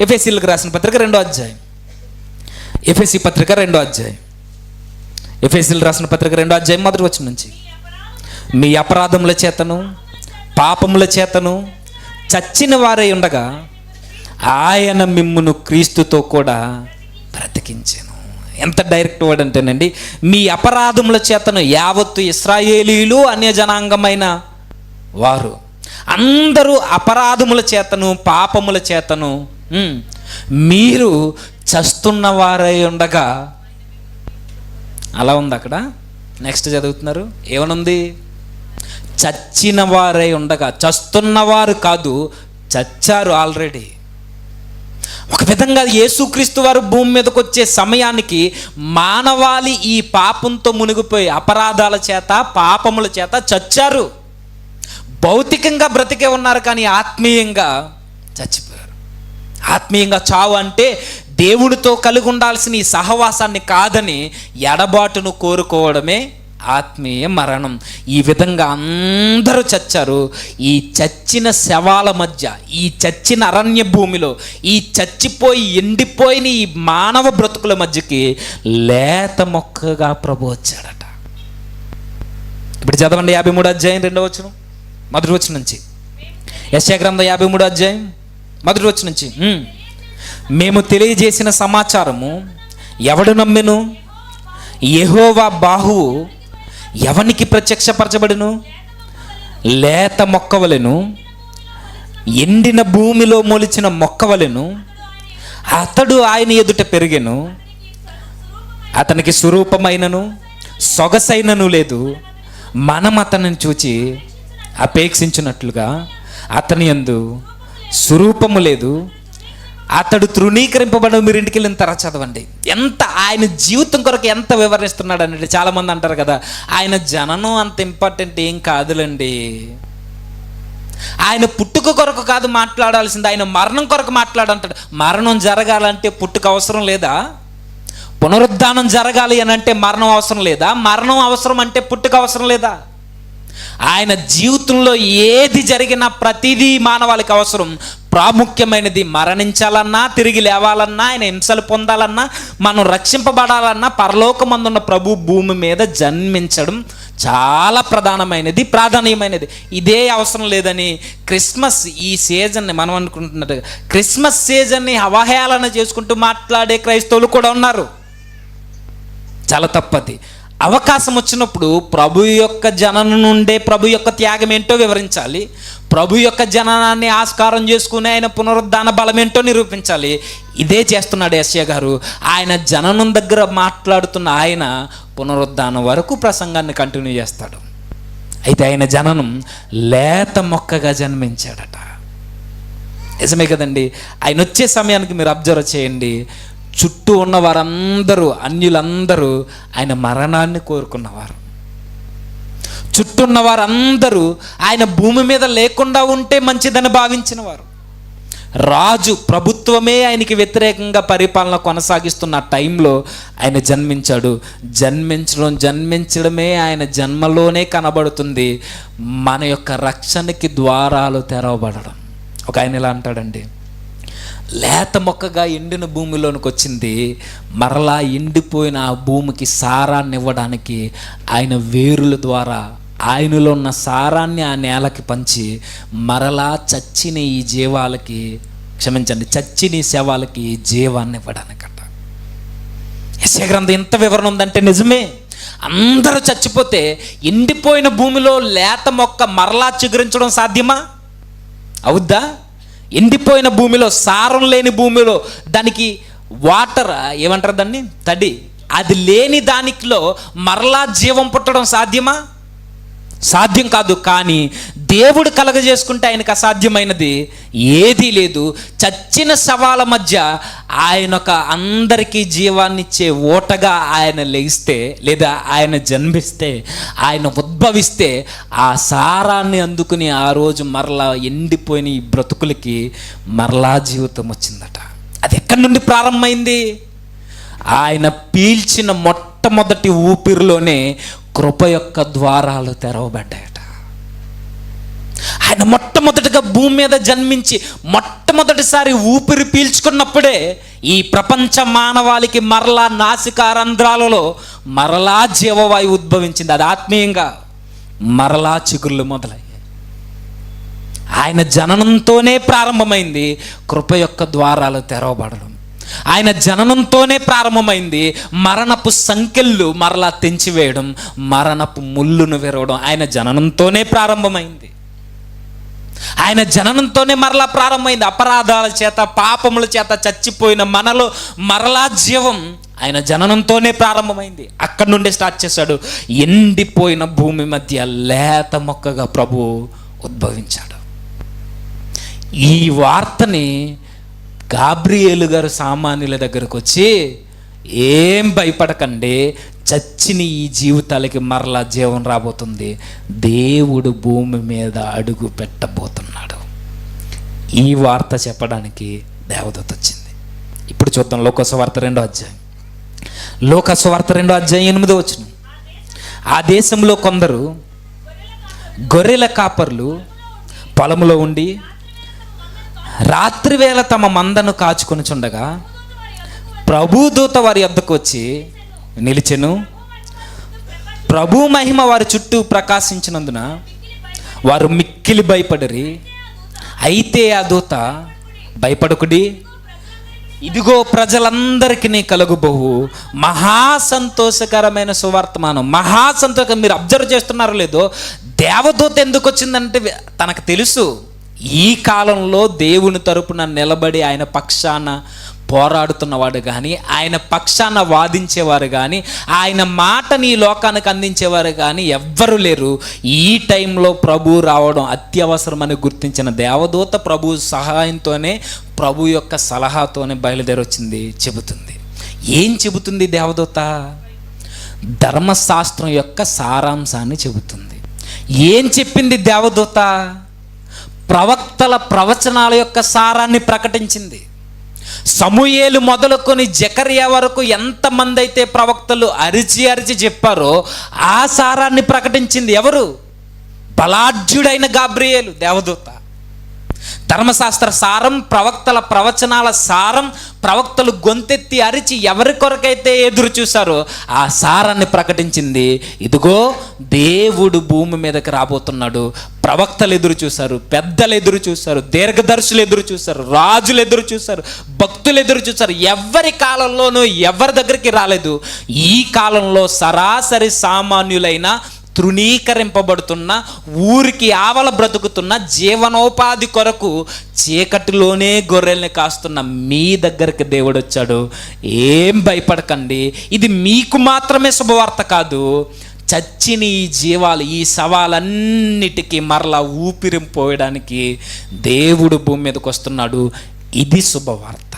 ఎఫెసీలకు రాసిన పత్రిక 2వ అధ్యాయం, ఎఫెసీ పత్రిక 2వ అధ్యాయం, ఎఫెసీలకు రాసిన పత్రిక 2వ అధ్యాయం 1వ వచనం నుంచి, మీ అపరాధముల చేతను పాపముల చేతను చచ్చిన వారై ఉండగా ఆయన మిమ్మును క్రీస్తుతో కూడా బ్రతికించెను. ఎంత డైరెక్ట్ వర్డ్ అంటేనండి, మీ అపరాధముల చేతను యావత్తు ఇశ్రాయేలీలు అన్య జనాంగమైన వారు అందరూ అపరాధముల చేతను పాపముల చేతను మీరు చస్తున్న వారై ఉండగా, అలా ఉంది అక్కడ. నెక్స్ట్ చదువుతున్నారు, ఏమనుంది? చచ్చిన వారై ఉండగా. చస్తున్నవారు కాదు, చచ్చారు ఆల్రెడీ. ఒక విధంగా యేసుక్రీస్తు వారు భూమి మీదకి వచ్చే సమయానికి మానవాళి ఈ పాపంతో మునిగిపోయి అపరాధాల చేత పాపముల చేత చచ్చారు. భౌతికంగా బ్రతికే ఉన్నారు, కానీ ఆత్మీయంగా చచ్చిపోయారు. ఆత్మీయంగా చావు అంటే దేవుడితో కలిగి ఉండాల్సిన ఈ సహవాసాన్ని కాదని ఎడబాటును కోరుకోవడమే ఆత్మీయ మరణం. ఈ విధంగా అందరూ చచ్చారు. ఈ చచ్చిన శవాల మధ్య, ఈ చచ్చిన అరణ్య భూమిలో, ఈ చచ్చిపోయి ఎండిపోయిన ఈ మానవ బ్రతుకుల మధ్యకి లేత మొక్కగా ప్రభు వచ్చాడట. ఇప్పుడు చదవండి 53వ అధ్యాయం 2వ వచనం, 1వ వచనం నుంచి. యెషయా గ్రంథం 53వ అధ్యాయం 1వ వచనం నుంచి, మేము తెలియజేసిన సమాచారము ఎవడు నమ్మెను? యెహోవా బాహువు ఎవనికి ప్రత్యక్షపరచబడును? లేత మొక్కవలెను, ఎండిన భూమిలో మొలిచిన మొక్కవలెను అతడు ఆయన ఎదుట పెరిగెను. అతనికి స్వరూపమైనను సొగసైనను లేదు. మనం అతనిని చూచి అపేక్షించినట్లుగా అతని యందు స్వరూపము లేదు. అతడు తృణీకరింపబడి. మీరు ఇంటికి వెళ్ళిన తర్వాత చదవండి, ఎంత ఆయన జీవితం కొరకు ఎంత వివరిస్తున్నాడు అంటే, చాలామంది అంటారు కదా, ఆయన జననం అంత ఇంపార్టెంట్ ఏం కాదులండి, ఆయన పుట్టుక కొరకు కాదు మాట్లాడాల్సింది, ఆయన మరణం కొరకు మాట్లాడంటాడు. మరణం జరగాలంటే పుట్టుక అవసరం లేదా? పునరుద్ధానం జరగాలి అని అంటే మరణం అవసరం లేదా? మరణం అవసరం అంటే పుట్టుక అవసరం లేదా? ఆయన జీవితంలో ఏది జరిగినా ప్రతిదీ మానవాళికి అవసరం. ప్రాముఖ్యమైనది మరణించాలన్నా, తిరిగి లేవాలన్నా, ఆయన హింసలు పొందాలన్నా, మనం రక్షింపబడాలన్నా పరలోకమందున్న ప్రభు భూమి మీద జన్మించడం చాలా ప్రధానమైనది, ప్రాధాన్యమైనది. ఇదే అవసరం లేదని క్రిస్మస్ ఈ సీజన్ని మనం అనుకుంటున్నట్టు క్రిస్మస్ సీజన్ని అవహేళన చేసుకుంటూ మాట్లాడే క్రైస్తవులు కూడా ఉన్నారు. చాలా తప్పది. అవకాశం వచ్చినప్పుడు ప్రభు యొక్క జననం నుండే ప్రభు యొక్క త్యాగం ఏంటో వివరించాలి. ప్రభు యొక్క జననాన్ని ఆస్కారం చేసుకుని ఆయన పునరుద్ధాన బలం ఏంటో నిరూపించాలి. ఇదే చేస్తున్నాడు యెషయా గారు. ఆయన జననం దగ్గర మాట్లాడుతున్న ఆయన పునరుద్ధానం వరకు ప్రసంగాన్ని కంటిన్యూ చేస్తాడు. అయితే ఆయన జననం లేత మొక్కగా జన్మించాడట. నిజమే కదండి. ఆయన వచ్చే సమయానికి మీరు అబ్జర్వ్ చేయండి, చుట్టూ ఉన్న వారందరూ, అన్యులందరూ ఆయన మరణాన్ని కోరుకున్నవారు. చుట్టూ ఉన్న వారందరూ ఆయన భూమి మీద లేకుండా ఉంటే మంచిదని భావించిన వారు. రాజు ప్రభుత్వమే ఆయనకి వ్యతిరేకంగా పరిపాలన కొనసాగిస్తున్న టైంలో ఆయన జన్మించాడు. జన్మించడమే ఆయన జన్మలోనే కనబడుతుంది మన యొక్క రక్షణకి ద్వారాలు తెరవబడడం. ఒక ఆయన ఇలా అంటాడండి, లేత మొక్కగా ఎండిన భూమిలోనికి వచ్చింది, మరలా ఎండిపోయిన ఆ భూమికి సారాన్ని ఇవ్వడానికి ఆయన వేరుల ద్వారా ఆయనలో ఉన్న సారాన్ని ఆ నేలకి పంచి మరలా చచ్చిన ఈ జీవాలకి, చచ్చిన ఈ శవాలకి జీవాన్ని ఇవ్వడానికట. యెషయా గ్రంథం ఎంత వివరణ ఉందంటే నిజమే. అందరూ చచ్చిపోతే ఎండిపోయిన భూమిలో లేత మొక్క మరలా చిగురించడం సాధ్యమా? అవుద్దా? ఎండిపోయిన భూమిలో, సారం లేని భూమిలో, దానికి వాటర్ ఏమంటారు దాన్ని, తడి, అది లేని దానిలో మరలా జీవం పుట్టడం సాధ్యమా? సాధ్యం కాదు. కానీ దేవుడు కలగజేసుకుంటే ఆయనకు అసాధ్యమైనది ఏదీ లేదు. చచ్చిన శవాల మధ్య ఆయన ఒక అందరికీ జీవాన్నిచ్చే ఓటగా ఆయన లెగిస్తే, లేదా ఆయన జన్మిస్తే, ఆయన ఉద్భవిస్తే, ఆ సారాన్ని అందుకుని ఆ రోజు మరలా ఎండిపోయిన ఈ బ్రతుకులకి మరలా జీవితం వచ్చిందట. అది ఎక్కడి నుండి ప్రారంభమైంది? ఆయన పీల్చిన మొట్టమొదటి ఊపిరిలోనే కృప యొక్క ద్వారాలు తెరవబడ్డాయట. ఆయన మొట్టమొదటిగా భూమి మీద జన్మించి మొట్టమొదటిసారి ఊపిరి పీల్చుకున్నప్పుడే ఈ ప్రపంచ మానవాళికి మరలా నాసికారంధ్రాలలో మరలా జీవవాయువు ఉద్భవించింది. అది ఆత్మీయంగా మరలా చిగుళ్ళు మొదలయ్యాయి. ఆయన జననంతోనే ప్రారంభమైంది కృప యొక్క ద్వారాలు తెరవబడడం. ఆయన జననంతోనే ప్రారంభమైంది మరణపు సంకెళ్ళు మరలా తెంచివేయడం, మరణపు ముళ్ళును విరవడం. ఆయన జననంతోనే ప్రారంభమైంది. ఆయన జననంతోనే మరలా ప్రారంభమైంది. అపరాధాల చేత, పాపముల చేత చచ్చిపోయిన మనలో మరలా జీవం ఆయన జననంతోనే ప్రారంభమైంది. అక్కడి నుండి స్టార్ట్ చేశాడు. ఎండిపోయిన భూమి మధ్య లేత మొక్కగా ప్రభువు ఉద్భవించాడు. ఈ వార్తని గాబ్రియేలు గారు సామాన్యుల దగ్గరకు వచ్చి, ఏం భయపడకండి, చచ్చిన ఈ జీవితాలకి మరలా జీవం రాబోతుంది, దేవుడు భూమి మీద అడుగు పెట్టబోతున్నాడు, ఈ వార్త చెప్పడానికి దేవదూత వచ్చింది. ఇప్పుడు చూద్దాం లోకసువార్త 2వ అధ్యాయం. లోకసువార్త 2వ అధ్యాయం 8వ వచనం. ఆ దేశంలో కొందరు గొర్రెల కాపర్లు పొలంలో ఉండి రాత్రివేళ తమ మందను కాచుకొనుచుండగా ప్రభుదూత వారి యొద్దకు వచ్చి నిలిచెను. ప్రభు మహిమ వారి చుట్టూ ప్రకాశించినందున వారు మిక్కిలి భయపడిరి. అయితే ఆ దూత, భయపడకుడి, ఇదిగో ప్రజలందరికీ కలుగుబోవు మహా సంతోషకరమైన సువర్తమానం. మహా సంతోషం. మీరు అబ్జర్వ్ చేస్తున్నారో లేదో, దేవదూత ఎందుకు వచ్చిందంటే తనకు తెలుసు ఈ కాలంలో దేవుని తరపున నిలబడి ఆయన పక్షాన పోరాడుతున్నవాడు కానీ, ఆయన పక్షాన వాదించేవారు కానీ, ఆయన మాటని ఈ లోకానికి అందించేవారు కానీ ఎవ్వరూ లేరు. ఈ టైంలో ప్రభు రావడం అత్యవసరమని గుర్తించిన దేవదూత ప్రభు సహాయంతోనే, ప్రభు యొక్క సలహాతోనే బయలుదేరి వచ్చింది చెబుతుంది. ఏం చెబుతుంది దేవదూత? ధర్మశాస్త్రం యొక్క సారాంశాన్ని చెబుతుంది. ఏం చెప్పింది దేవదూత? ప్రవక్తల ప్రవచనాల యొక్క సారాన్ని ప్రకటించింది. సమూయేలు మొదలుకొని జకర్యా వరకు ఎంతమంది అయితే ప్రవక్తలు అరిచి అరిచి చెప్పారో ఆ సారాన్ని ప్రకటించింది ఎవరు? బలాఢ్యుడైన గాబ్రియేలు, దేవదూత. ధర్మశాస్త్ర సారం, ప్రవక్తల ప్రవచనాల సారం, ప్రవక్తలు గొంతెత్తి అరిచి ఎవరి కొరకైతే ఎదురు చూశారో ఆ సారాన్ని ప్రకటించింది. ఇదిగో దేవుడు భూమి మీదకి రాబోతున్నాడు. ప్రవక్తలు ఎదురు చూశారు, పెద్దలు ఎదురు చూశారు, దీర్ఘదర్శులు ఎదురు చూశారు, రాజులు ఎదురు చూశారు, భక్తులు ఎదురు చూశారు. ఎవరి కాలంలోనూ ఎవరి దగ్గరికి రాలేదు. ఈ కాలంలో సరాసరి సామాన్యులైన, తృణీకరింపబడుతున్న, ఊరికి ఆవల బ్రతుకుతున్న, జీవనోపాధి కొరకు చీకటిలోనే గొర్రెల్ని కాస్తున్న మీ దగ్గరికి దేవుడు వచ్చాడు. ఏం భయపడకండి, ఇది మీకు మాత్రమే శుభవార్త కాదు, చచ్చిన ఈ జీవాలు, ఈ శవాలన్నిటికీ మరలా ఊపిరింపోయడానికి దేవుడు భూమి మీదకి వస్తున్నాడు. ఇది శుభవార్త.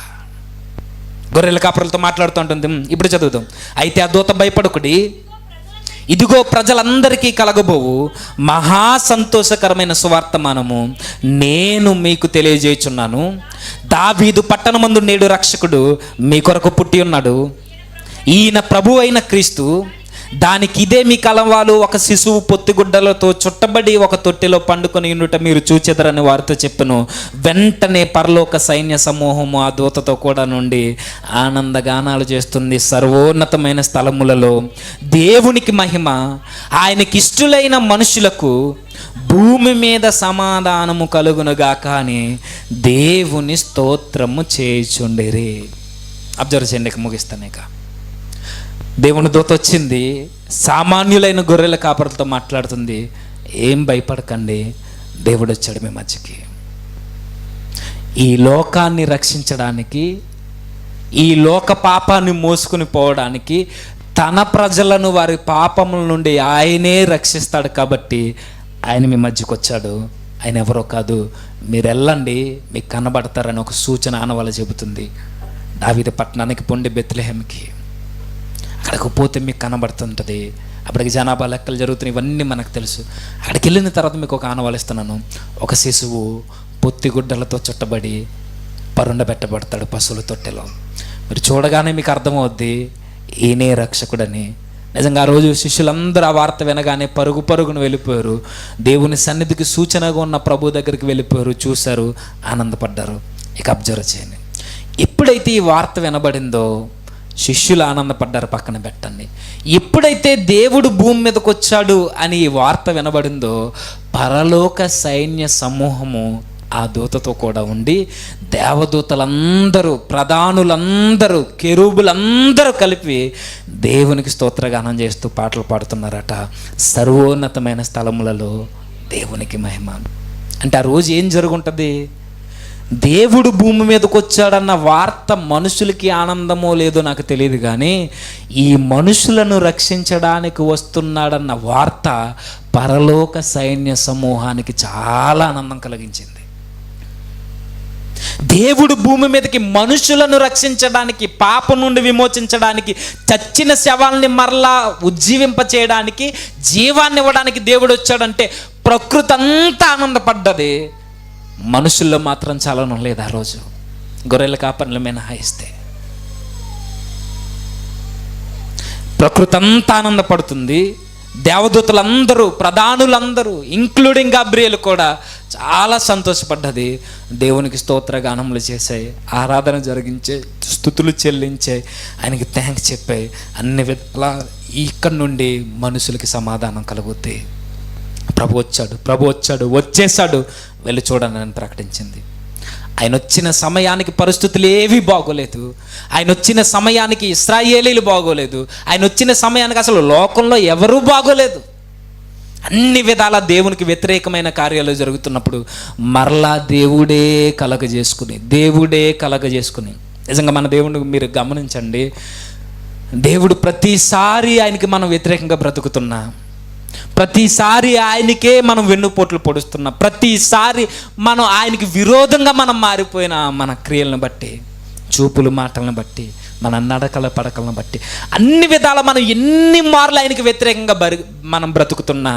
గొర్రెల కాపరులతో మాట్లాడుతుంటుంది. ఇప్పుడు చదువుదాం. అయితే ఆ దూత, భయపడకుడి, ఇదిగో ప్రజలందరికీ కలగబోవు మహా సంతోషకరమైన సువార్తమానము నేను మీకు తెలియజేయుచున్నాను. దావీదు పట్టణమందు నేడు రక్షకుడు మీ కొరకు పుట్టి ఉన్నాడు. ఈయన ప్రభు అయిన క్రీస్తు. దానికి ఇదే మీ కలవాలు, ఒక శిశువు పొత్తిగుడ్డలతో చుట్టబడి ఒక తొట్టెలో పండుకొని ఉండుట మీరు చూచెదరని వారితో చెప్పెను. వెంటనే పరలోక సైన్య సమూహము ఆ దూతతో కూడా నుండి ఆనందగానాలు చేస్తుంది. సర్వోన్నతమైన స్థలములలో దేవునికి మహిమ, ఆయనకి ఇష్టులైన మనుషులకు భూమి మీద సమాధానము కలుగునుగాక అని దేవుని స్తోత్రము చేయుచుండిరి. అబ్జర్వ్ చేయండి, ముగిస్తాను. ఇక దేవుని దూత వచ్చింది, సామాన్యులైన గొర్రెల కాపరులతో మాట్లాడుతుంది, ఏం భయపడకండి, దేవుడు వచ్చాడు మీ మధ్యకి. ఈ లోకాన్ని రక్షించడానికి, ఈ లోక పాపాన్ని మోసుకుని పోవడానికి, తన ప్రజలను వారి పాపముల నుండి ఆయనే రక్షిస్తాడు కాబట్టి ఆయన మీ మధ్యకు వచ్చాడు. ఆయన ఎవరో కాదు, మీరు వెళ్ళండి మీకు కనబడతారని ఒక సూచన ఆనవాళ్ళ చెబుతుంది. దావీదు పట్టణానికి పొండి బెత్లెహేంకి, అక్కడికి పోతే మీకు కనబడుతుంటుంది. అప్పటికి జనాభా లెక్కలు జరుగుతున్నాయి, ఇవన్నీ మనకు తెలుసు. అక్కడికి వెళ్ళిన తర్వాత మీకు ఒక ఆనవాళ్ళు ఇస్తున్నాను. ఒక శిశువు పొత్తిగుడ్డలతో చుట్టబడి పరుండబెట్టబడతాడు పశువుల తొట్టెలో. మీరు చూడగానే మీకు అర్థమవుద్ది ఈయనే రక్షకుడని. నిజంగా ఆ రోజు శిష్యులందరూ ఆ వార్త వినగానే పరుగు పరుగును వెళ్ళిపోయారు. దేవుని సన్నిధికి సూచనగా ఉన్న ప్రభు దగ్గరికి వెళ్ళిపోయారు, చూశారు, ఆనందపడ్డారు. ఇక అబ్జర్వ్ చేయండి, ఎప్పుడైతే ఈ వార్త వినబడిందో శిష్యులు ఆనందపడ్డారు, పక్కన పెట్టండి. ఎప్పుడైతే దేవుడు భూమి మీదకి వచ్చాడు అని ఈ వార్త వినబడిందో పరలోక సైన్య సమూహము ఆ దూతతో కూడా ఉండి, దేవదూతలందరూ, ప్రధానులందరూ, కెరూబులందరూ కలిపి దేవునికి స్తోత్రగానం చేస్తూ పాటలు పాడుతున్నారట. సర్వోన్నతమైన స్థలములలో దేవునికి మహిమ. అంటే ఆ రోజు ఏం జరుగుంటుంది? దేవుడు భూమి మీదకి వచ్చాడన్న వార్త మనుషులకి ఆనందమో లేదో నాకు తెలియదు, కానీ ఈ మనుషులను రక్షించడానికి వస్తున్నాడన్న వార్త పరలోక సైన్య సమూహానికి చాలా ఆనందం కలిగించింది. దేవుడు భూమి మీదకి మనుషులను రక్షించడానికి, పాపం నుండి విమోచించడానికి, చచ్చిన శవాల్ని మరలా ఉజ్జీవింప చేయడానికి, జీవాన్ని ఇవ్వడానికి దేవుడు వచ్చాడంటే ప్రకృతి అంతా ఆనందపడ్డది. మనుషుల్లో మాత్రం చలనం లేదు. ఆ రోజు గొర్రెల కాపర్ల మినహాయిస్తే ప్రకృతి అంతా ఆనందపడుతుంది. దేవదూతలందరూ, ప్రధానులందరూ, ఇంక్లూడింగ్ గబ్రియలు కూడా చాలా సంతోషపడ్డది. దేవునికి స్తోత్రగానములు చేశాయి, ఆరాధన జరిగించే, స్తుతులు చెల్లించాయి, ఆయనకి థ్యాంక్స్ చెప్పాయి. అన్ని విధాలా ఇక్కడి నుండి మనుషులకి సమాధానం కలుగుద్ది. ప్రభు వచ్చాడు, వచ్చేసాడు, వెళ్ళి చూడని అని ప్రకటించింది. ఆయన వచ్చిన సమయానికి పరిస్థితులు ఏవి బాగోలేదు. ఆయన వచ్చిన సమయానికి ఇశ్రాయేలీలు బాగోలేదు. ఆయన వచ్చిన సమయానికి అసలు లోకంలో ఎవరూ బాగోలేదు. అన్ని విధాల దేవునికి వ్యతిరేకమైన కార్యాలు జరుగుతున్నప్పుడు మరలా దేవుడే కలగజేసుకుని నిజంగా మన దేవుడిని మీరు గమనించండి. దేవుడు ప్రతిసారి ఆయనకి మనం వ్యతిరేకంగా బ్రతుకుతున్నా, ప్రతిసారి ఆయనకే మనం వెన్నుపోట్లు పొడుస్తున్నాం, ప్రతిసారి మనం ఆయనకి విరోధంగా మనం మారిపోయిన మన క్రియలను బట్టి, చూపులు మాటలను బట్టి, మన నడకల పడకలను బట్టి, అన్ని విధాల మనం ఎన్ని మార్లు ఆయనకి వ్యతిరేకంగా మనం బ్రతుకుతున్నా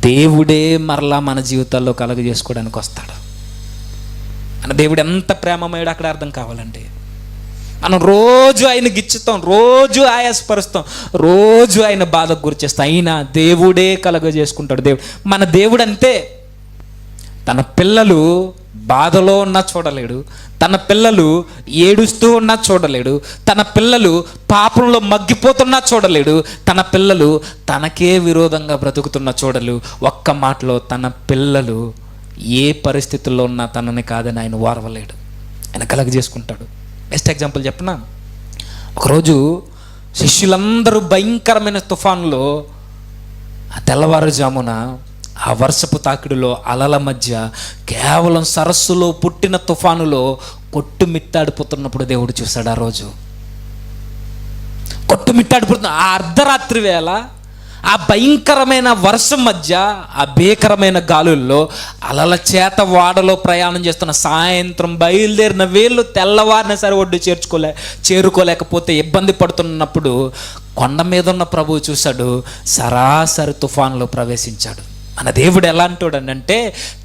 దేవుడే మరలా మన జీవితాల్లో కలుగజేసుకోవడానికి వస్తాడు. మన దేవుడు ఎంత ప్రేమమయుడు అక్కడ అర్థం కావాలండి. మనం రోజు ఆయన గిచ్చుతాం, రోజు ఆయాసపరుస్తాం, రోజు ఆయన బాధకు గురిచేస్తాం, అయినా దేవుడే కలుగజేసుకుంటాడు. మన దేవుడు అంతే. తన పిల్లలు బాధలో ఉన్నా చూడలేడు, తన పిల్లలు ఏడుస్తూ ఉన్నా చూడలేడు, తన పిల్లలు పాపంలో మగ్గిపోతున్నా చూడలేడు, తన పిల్లలు తనకే విరోధంగా బ్రతుకుతున్నా చూడలేడు. ఒక్క మాటలో తన పిల్లలు ఏ పరిస్థితుల్లో ఉన్నా తనని కాదని ఆయన ఓర్వలేడు, ఆయన కలుగజేసుకుంటాడు. బెస్ట్ ఎగ్జాంపుల్ చెప్పనా, ఒకరోజు శిష్యులందరూ భయంకరమైన తుఫానులో ఆ తెల్లవారుజామున ఆ వర్షపు తాకిడిలో అలల మధ్య కేవలం సరస్సులో పుట్టిన తుఫానులో కొట్టుమిట్టాడిపోతున్నప్పుడు దేవుడు చూశాడు. ఆ రోజు కొట్టుమిట్టాడిపోతున్న ఆ అర్ధరాత్రి వేళ ఆ భయంకరమైన వర్షం మధ్య, ఆ భీకరమైన గాలుల్లో అలల చేత వాడలో ప్రయాణం చేస్తున్న, సాయంత్రం బయలుదేరిన వీళ్ళు తెల్లవారిన సరే ఒడ్డు చేరుకోలేకపోతే ఇబ్బంది పడుతున్నప్పుడు కొండ మీద ఉన్న ప్రభువు చూశాడు, సరాసరి తుఫానులో ప్రవేశించాడు. మన దేవుడు ఎలాంటోడనంటే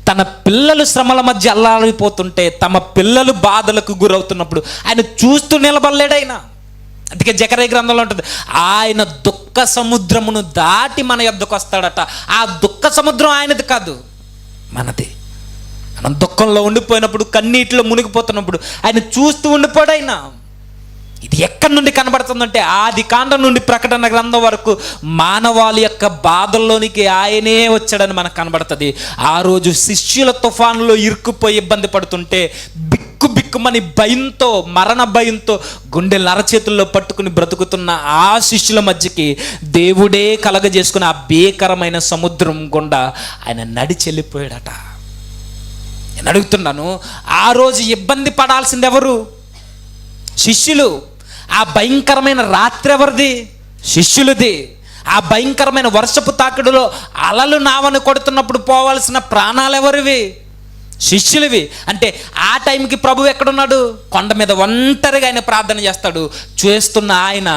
తన పిల్లలు శ్రమల మధ్య అల్లాడిపోతుంటే, తమ పిల్లలు బాధలకు గురవుతున్నప్పుడు ఆయన చూస్తూ నిలబడలేడైనా. అందుకే జకర్యా గ్రంథంలో ఉంటుంది, ఆయన దుఃఖ సముద్రమును దాటి మన యొద్దకు వస్తాడట. ఆ దుఃఖ సముద్రం ఆయనది కాదు, మనది. మనం దుఃఖంలో ఉండిపోయినప్పుడు, కన్నీటిలో మునిగిపోతున్నప్పుడు ఆయన చూస్తూ ఉండిపోడైనా. ఇది ఎక్కడి నుండి కనబడుతుందంటే ఆది కాండం నుండి ప్రకటన గ్రంథం వరకు మానవాళి యొక్క బాధల్లోనికి ఆయనే వచ్చాడని మనకు కనబడుతుంది. ఆ రోజు శిష్యుల తుఫానులో ఇరుక్కుపోయి ఇబ్బంది పడుతుంటే బిక్కుమని భయంతో, మరణ భయంతో గుండెలు అరచేతుల్లో పట్టుకుని బ్రతుకుతున్న ఆ శిష్యుల మధ్యకి దేవుడే కలగజేసుకుని ఆ భీకరమైన సముద్రం గుండా ఆయన నడిచి వెళ్ళిపోయాడట. నేను అడుగుతున్నాను, ఆ రోజు ఇబ్బంది పడాల్సింది ఎవరు? శిష్యులు. ఆ భయంకరమైన రాత్రి ఎవరిది? శిష్యులది. ఆ భయంకరమైన వర్షపు తాకిడిలో అలలు నావను కొడుతున్నప్పుడు పోవాల్సిన ప్రాణాలు ఎవరివి? శిష్యులవి. అంటే ఆ టైంకి ప్రభు ఎక్కడున్నాడు? కొండ మీద ఒంటరిగా ఆయన ప్రార్థన చేస్తాడు. చేస్తున్న ఆయన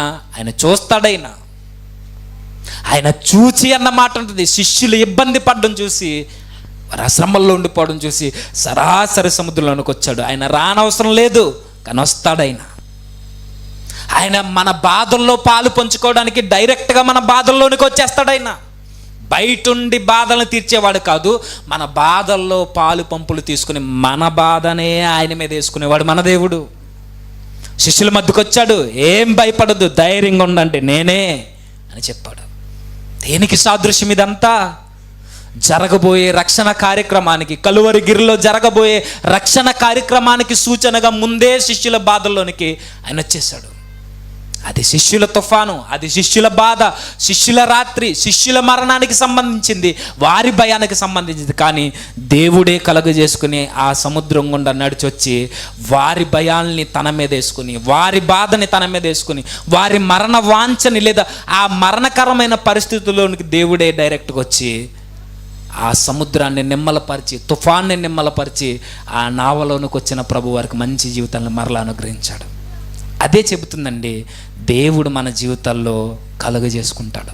చూస్తాడైనా, ఆయన చూచి అన్న మాట ఉంటుంది. శిష్యులు ఇబ్బంది పడడం చూసి, వారు శ్రమల్లో ఉండిపోవడం చూసి సరాసరి సముద్రంలోనికి వచ్చాడు. ఆయన రానవసరం లేదు, కానీ ఆయన మన బాధల్లో పాలు పంచుకోవడానికి డైరెక్ట్గా మన బాధల్లోనికి వచ్చేస్తాడు. ఆయన బయటుండి బాధలను తీర్చేవాడు కాదు, మన బాధల్లో పాలు పంపులు తీసుకుని మన బాధనే ఆయన మీద వేసుకునేవాడు మన దేవుడు. శిష్యుల మధ్యకు వచ్చాడు. ఏం భయపడద్దు, ధైర్యంగా ఉండండి, నేనే అని చెప్పాడు. దేనికి సాదృశ్యం ఇదంతా? జరగబోయే రక్షణ కార్యక్రమానికి, కలువరి గిరిలో జరగబోయే రక్షణ కార్యక్రమానికి సూచనగా ముందే శిష్యుల బాధల్లోనికి ఆయన వచ్చేసాడు. అది శిష్యుల తుఫాను, అది శిష్యుల బాధ, శిష్యుల రాత్రి, శిష్యుల మరణానికి సంబంధించింది, వారి భయానికి సంబంధించింది. కానీ దేవుడే కలుగజేసుకుని ఆ సముద్రం గుండా నడిచొచ్చి వారి భయాల్ని తన మీద వేసుకుని, వారి బాధని తన మీద వేసుకుని, వారి మరణ వాంఛని లేదా ఆ మరణకరమైన పరిస్థితుల్లోనికి దేవుడే డైరెక్ట్గా వచ్చి ఆ సముద్రాన్ని నిమ్మలపరిచి, తుఫాన్ని నిమ్మలపరిచి ఆ నావలోనికి వచ్చిన ప్రభు వారికి మంచి జీవితాన్ని మరలా అనుగ్రహించాడు. అదే చెబుతుందండి, దేవుడు మన జీవితాల్లో కలుగజేసుకుంటాడు.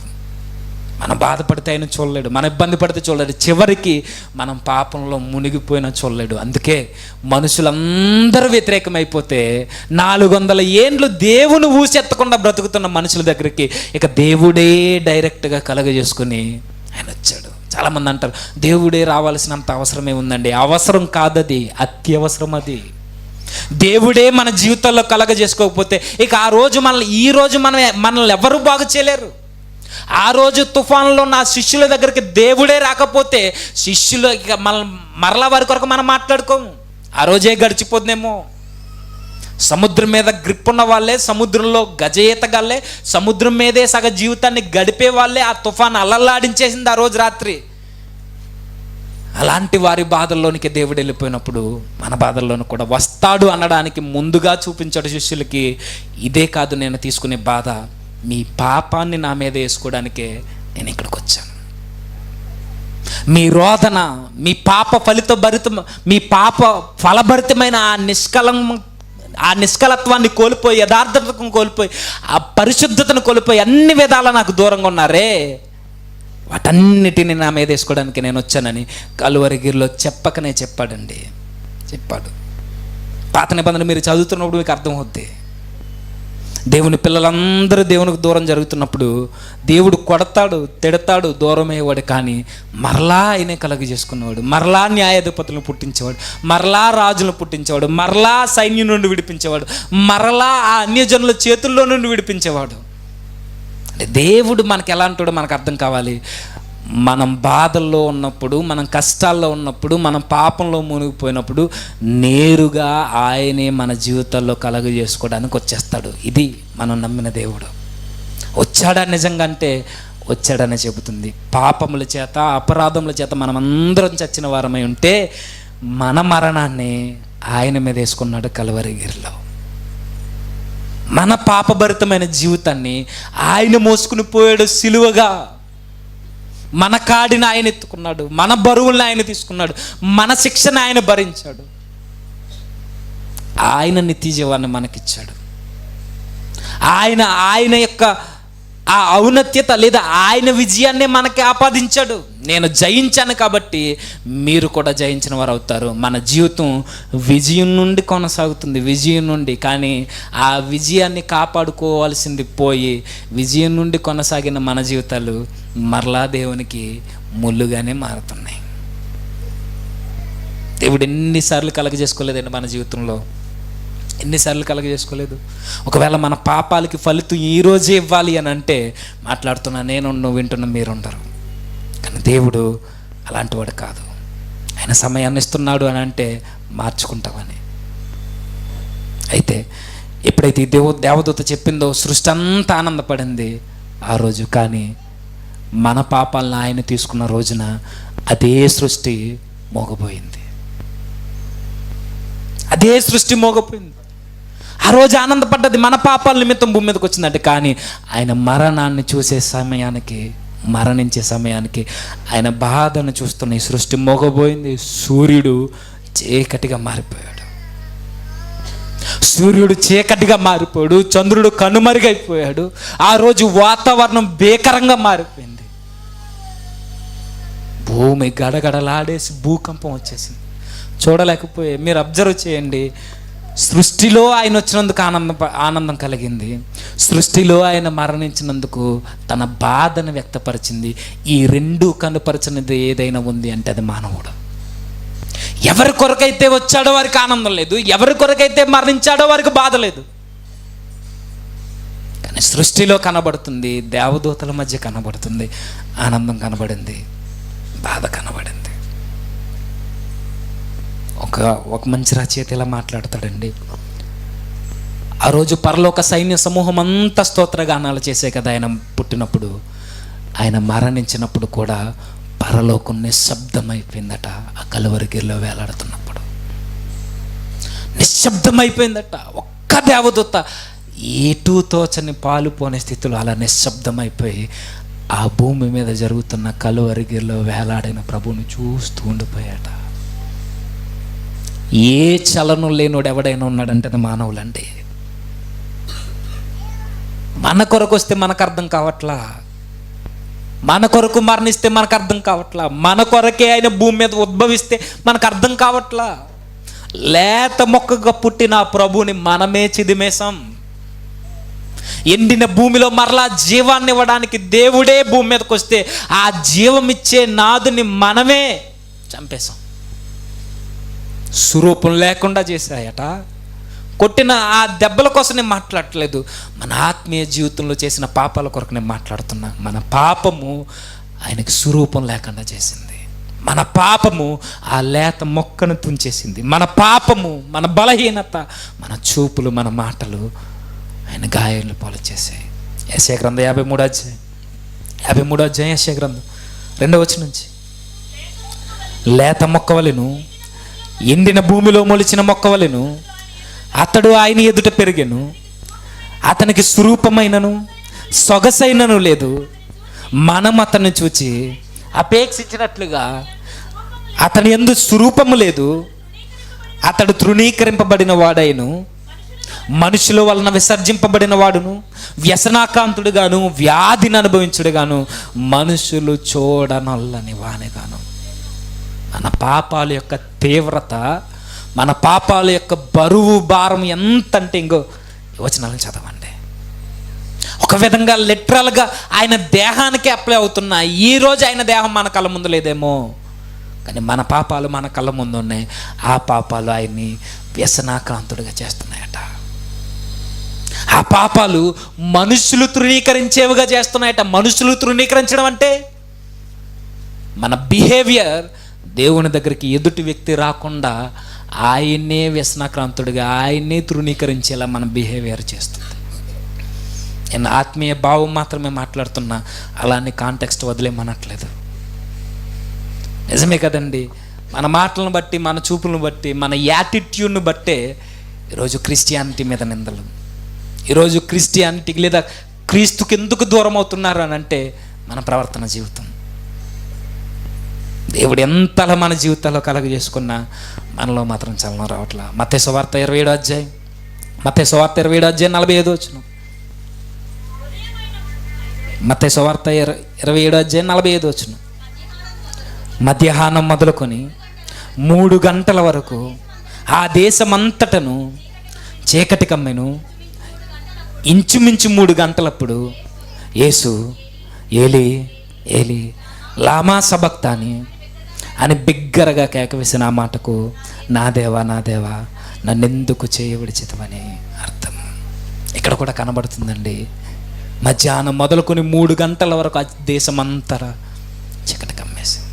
మనం బాధపడితే ఆయన చూడలేడు, మన ఇబ్బంది పడితే చూడలేడు, చివరికి మనం పాపంలో మునిగిపోయినా చూడలేడు. అందుకే మనుషులందరూ వ్యతిరేకమైపోతే 400 ఏండ్లు దేవుని ఊసెత్తకుండా బ్రతుకుతున్న మనుషుల దగ్గరికి ఇక దేవుడే డైరెక్ట్గా కలుగజేసుకుని ఆయన వచ్చాడు. చాలామంది అంటారు, దేవుడే రావాల్సినంత అవసరమే ఉందండి. అవసరం కాదది, అత్యవసరం. అది దేవుడే మన జీవితాల్లో కలగజేసుకోకపోతే ఇక ఆ రోజు మనల్ని ఎవరు బాగు చేయలేరు. ఆ రోజు తుఫాన్లో నా శిష్యుల దగ్గరికి దేవుడే రాకపోతే శిష్యులు ఇక మరలా వారి కొరకు మనం మాట్లాడుకోము. ఆ రోజే గడిచిపోతుందేమో. సముద్రం మీద గ్రిప్ ఉన్న వాళ్ళే, సముద్రంలో గజఈతగాళ్ళే, సముద్రం మీదే సగ జీవితాన్ని గడిపే వాళ్ళే ఆ తుఫాన్ అలల్లాడించేసింది ఆ రోజు రాత్రి. అలాంటి వారి బాధల్లోనికి దేవుడు వెళ్ళిపోయినప్పుడు మన బాధల్లోనూ కూడా వస్తాడు అనడానికి ముందుగా చూపించాడు శిష్యులకి. ఇదే కాదు నేను తీసుకునే బాధ, మీ పాపాన్ని నా మీద వేసుకోవడానికే నేను ఇక్కడికి వచ్చాను. మీ రోదన, మీ పాప మీ పాప ఫలభరితమైన ఆ నిష్కలత్వాన్ని కోల్పోయి, యథార్థతను కోల్పోయి, ఆ పరిశుద్ధతను కోల్పోయి అన్ని విధాలా నాకు దూరంగా ఉన్నారే, వాటన్నిటిని నా మీద వేసుకోవడానికి నేను వచ్చానని కలువరిగిరిలో చెప్పకనే చెప్పాడు. పాత నిబంధన మీరు చదువుతున్నప్పుడు మీకు అర్థమవుద్ది. దేవుని పిల్లలందరూ దేవునికి దూరం జరుగుతున్నప్పుడు దేవుడు కొడతాడు, తిడతాడు, దూరం అయ్యేవాడు. కానీ మరలా ఆయనే కలుగజేసుకునేవాడు, మరలా న్యాయాధిపతులను పుట్టించేవాడు, మరలా రాజులను పుట్టించేవాడు, మరలా సైన్యం నుండి విడిపించేవాడు, మరలా ఆ అన్యజనుల చేతుల్లో నుండి విడిపించేవాడు. అంటే దేవుడు మనకి ఎలా అంటాడో మనకు అర్థం కావాలి. మనం బాధల్లో ఉన్నప్పుడు, మనం కష్టాల్లో ఉన్నప్పుడు, మనం పాపంలో మునిగిపోయినప్పుడు నేరుగా ఆయనే మన జీవితాల్లో కలుగజేసుకోవడానికి వచ్చేస్తాడు. ఇది మనం నమ్మిన దేవుడు. వచ్చాడా నిజంగా అంటే వచ్చాడని చెబుతుంది. పాపముల చేత, అపరాధముల చేత మనం అందరం చచ్చిన వారమై ఉంటే మన మరణాన్ని ఆయన మీద వేసుకున్నాడు కలువరిగిరిలో. మన పాపభరితమైన జీవితాన్ని ఆయన మోసుకుని పోయాడు సిలువగా. మన కాడిని ఆయన ఎత్తుకున్నాడు, మన బరువులను ఆయన తీసుకున్నాడు, మన శిక్షను ఆయన భరించాడు. ఆయన నిత్య జీవాన్ని మనకిచ్చాడు. ఆయన యొక్క ఆ ఔన్నత్యత లేదా ఆయన విజయాన్ని మనకి ఆపాదించాడు. నేను జయించాను కాబట్టి మీరు కూడా జయించిన వారు అవుతారు. మన జీవితం విజయం నుండి కొనసాగుతుంది, విజయం నుండి. కానీ ఆ విజయాన్ని కాపాడుకోవాల్సింది పోయి విజయం నుండి కొనసాగిన మన జీవితాలు మరలా దేవునికి ముళ్ళుగానే మారుతున్నాయి. దేవుడు ఎన్నిసార్లు కలగజేసుకోలేదండి మన జీవితంలో, ఎన్నిసార్లు కలగజేసుకోలేదు. ఒకవేళ మన పాపాలకి ఫలితం ఈరోజే ఇవ్వాలి అని అంటే మాట్లాడుతున్నా నేను, నువ్వు వింటున్నా మీరుండరు. కానీ దేవుడు అలాంటి వాడు కాదు. ఆయన సమయాన్ని ఇస్తున్నాడు అని అంటే మార్చుకుంటామని. అయితే ఎప్పుడైతే ఈ దేవదూత చెప్పిందో సృష్టి అంతా ఆనందపడింది ఆ రోజు. కానీ మన పాపాలను ఆయన తీసుకున్న రోజున అదే సృష్టి మోగపోయింది. అదే సృష్టి మోగపోయింది. ఆ రోజు ఆనందపడ్డది మన పాపాల నిమిత్తం భూమి మీదకి వచ్చిందంటే. కానీ ఆయన మరణాన్ని చూసే సమయానికి, మరణించే సమయానికి ఆయన బాధను చూస్తున్న ఈ సృష్టి మోగపోయింది. సూర్యుడు చీకటిగా మారిపోయాడు. సూర్యుడు చీకటిగా మారిపోయాడు. చంద్రుడు కనుమరుగైపోయాడు. ఆ రోజు వాతావరణం భీకరంగా మారిపోయింది. భూమి గడగడలాడేసి భూకంపం వచ్చేసింది. చూడలేకపోయే. మీరు అబ్జర్వ్ చేయండి. సృష్టిలో ఆయన వచ్చినందుకు ఆనందం కలిగింది. సృష్టిలో ఆయన మరణించినందుకు తన బాధను వ్యక్తపరిచింది. ఈ రెండు కనుపరచినది ఏదైనా ఉంది అంటే అది మానవుడు. ఎవరి కొరకైతే వచ్చాడో వారికి ఆనందం లేదు, ఎవరి కొరకైతే మరణించాడో వారికి బాధ లేదు. కానీ సృష్టిలో కనబడుతుంది, దేవదూతల మధ్య కనబడుతుంది. ఆనందం బాధ కనబడింది. ఒక మంచి రచయిత ఇలా మాట్లాడతాడండి. ఆ రోజు పరలోక సైన్య సమూహం అంతా స్తోత్రగానాలు చేసే కదా ఆయన పుట్టినప్పుడు. ఆయన మరణించినప్పుడు కూడా పరలోకం నిశ్శబ్దమైపోయిందట. ఆ కలువరిగిరిలో వేలాడుతున్నప్పుడు నిశ్శబ్దమైపోయిందట. ఒక్క దేవదూత ఎటూ తోచని పాలు పోనే స్థితిలో అలా నిశ్శబ్దమైపోయి ఆ భూమి మీద జరుగుతున్న కలువరిగిరిలో వేలాడిన ప్రభువుని చూస్తూ ఉండిపోయాట. ఏ చలనం లేనోడు ఎవడైనా ఉన్నాడంటే అది మానవులండి. మన కొరకు వస్తే మనకు అర్థం కావట్లా, మన కొరకు మరణిస్తే మనకు అర్థం కావట్లా, మన కొరకే ఆయన భూమి మీద ఉద్భవిస్తే మనకు అర్థం కావట్లా. లేత మొక్కగా పుట్టిన ఆ ప్రభువుని మనమే చిదిమేశాం. ఎండిన భూమిలో మరలా జీవాన్ని ఇవ్వడానికి దేవుడే భూమి మీదకి వస్తే ఆ జీవం ఇచ్చే నాదుని మనమే చంపేశాం. స్వరూపం లేకుండా చేశాయట. కొట్టిన ఆ దెబ్బల కోసం నేను మాట్లాడట్లేదు, మన ఆత్మీయ జీవితంలో చేసిన పాపాల కొరకు నేను మాట్లాడుతున్నా. మన పాపము ఆయనకి స్వరూపం లేకుండా చేసింది. మన పాపము ఆ లేత మొక్కను తుంచేసింది. మన పాపము, మన బలహీనత, మన చూపులు, మన మాటలు ఆయన గాయాలను పాలు చేశాయి. యెషయా గ్రంథం 53వ అధ్యాయం యెషయా గ్రంథం 2వ వచనం నుంచి, లేత మొక్కవలెను, ఎండిన భూమిలో మొలిచిన మొక్కవలెను అతడు ఆయన ఎదుట పెరిగెను. అతనికి స్వరూపమైనను సొగసైనను లేదు. మనం అతన్ని చూచి అపేక్షించినట్లుగా అతని యందు స్వరూపము లేదు. అతడు తృణీకరింపబడిన వాడైను, మనుషుల వలన విసర్జింపబడిన వాడును, వ్యసనాకాంతుడుగాను, వ్యాధిని అనుభవించుడుగాను, మనుషులు చూడనొల్లని వానిగాను. మన పాపాల యొక్క తీవ్రత, మన పాపాల యొక్క బరువు భారం ఎంత అంటే, ఇంకో వచనాలను చదవండి. ఒక విధంగా లిటరల్గా ఆయన దేహానికి అప్లై అవుతున్నాయి. ఈరోజు ఆయన దేహం మన కళ్ళ ముందు లేదేమో, కానీ మన పాపాలు మన కళ్ళ ముందు ఉన్నాయి. ఆ పాపాలు ఆయన్ని వ్యసనాక్రాంతుడిగా చేస్తున్నాయట. ఆ పాపాలు మనుషులు తృణీకరించేవిగా చేస్తున్నాయట. మనుషులు తృణీకరించడం అంటే మన బిహేవియర్ దేవుని దగ్గరికి ఎదుటి వ్యక్తి రాకుండా ఆయన్నే వ్యసనాక్రాంతుడిగా, ఆయన్నే తృణీకరించేలా మన బిహేవియర్ చేస్తుంది. నేను ఆత్మీయ భావం మాత్రమే మాట్లాడుతున్నా, అలానే కాంటెక్స్ట్ వదిలేమనట్లేదు. నిజమే కదండి. మన మాటలను బట్టి, మన చూపులను బట్టి, మన యాటిట్యూడ్ను బట్టే ఈరోజు క్రిస్టియానిటీ మీద నిందలు. ఈరోజు క్రిస్టియానిటీకి లేదా క్రీస్తుకి ఎందుకు దూరం అవుతున్నారు అని అంటే మన ప్రవర్తన జీవితం. దేవుడు ఎంతలా మన జీవితాల్లో కలగజేసుకున్నా మనలో మాత్రం చలనం రావట్లా. మత్తయి సువార్త 27వ అధ్యాయం 45వ వచనం. మత్తయి సువార్త 27వ అధ్యాయం 45వ వచనం. మధ్యాహ్నం మొదలుకొని 3 గంటల వరకు ఆ దేశమంతటను చీకటి కమ్మెను. ఇంచుమించు 3 గంటలప్పుడు యేసు ఏలి ఏలి లామా సబక్తాని అని బిగ్గరగా కేకవేసిన ఆ మాటకు నా దేవా నా దేవా నన్నెందుకు చేయవిడిచితమని అర్థం. ఇక్కడ కూడా కనబడుతుందండి. మధ్యాహ్నం మొదలుకొని 3 గంటల వరకు ఆ దేశమంతటా చీకటి కమ్మేసింది.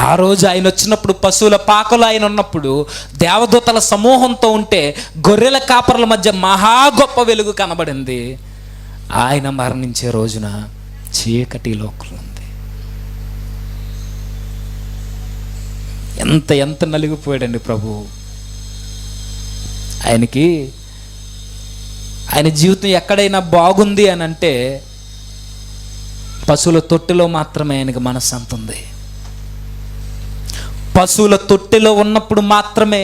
ఆ రోజు ఆయన వచ్చినప్పుడు పశువుల పాకలో ఆయన ఉన్నప్పుడు దేవదూతల సమూహంతో ఉంటే గొర్రెల కాపర్ల మధ్య మహా గొప్ప వెలుగు కనబడింది. ఆయన మరణించే రోజున చీకటి లోకం ఉంది. ఎంత ఎంత నలిగిపోయాడండి ప్రభు. ఆయన జీవితం ఎక్కడైనా బాగుంది అని అంటే పశువుల తొట్టిలో మాత్రమే ఆయనకి మనశ్శాంతి ఉంది. పశువుల తొట్టిలో ఉన్నప్పుడు మాత్రమే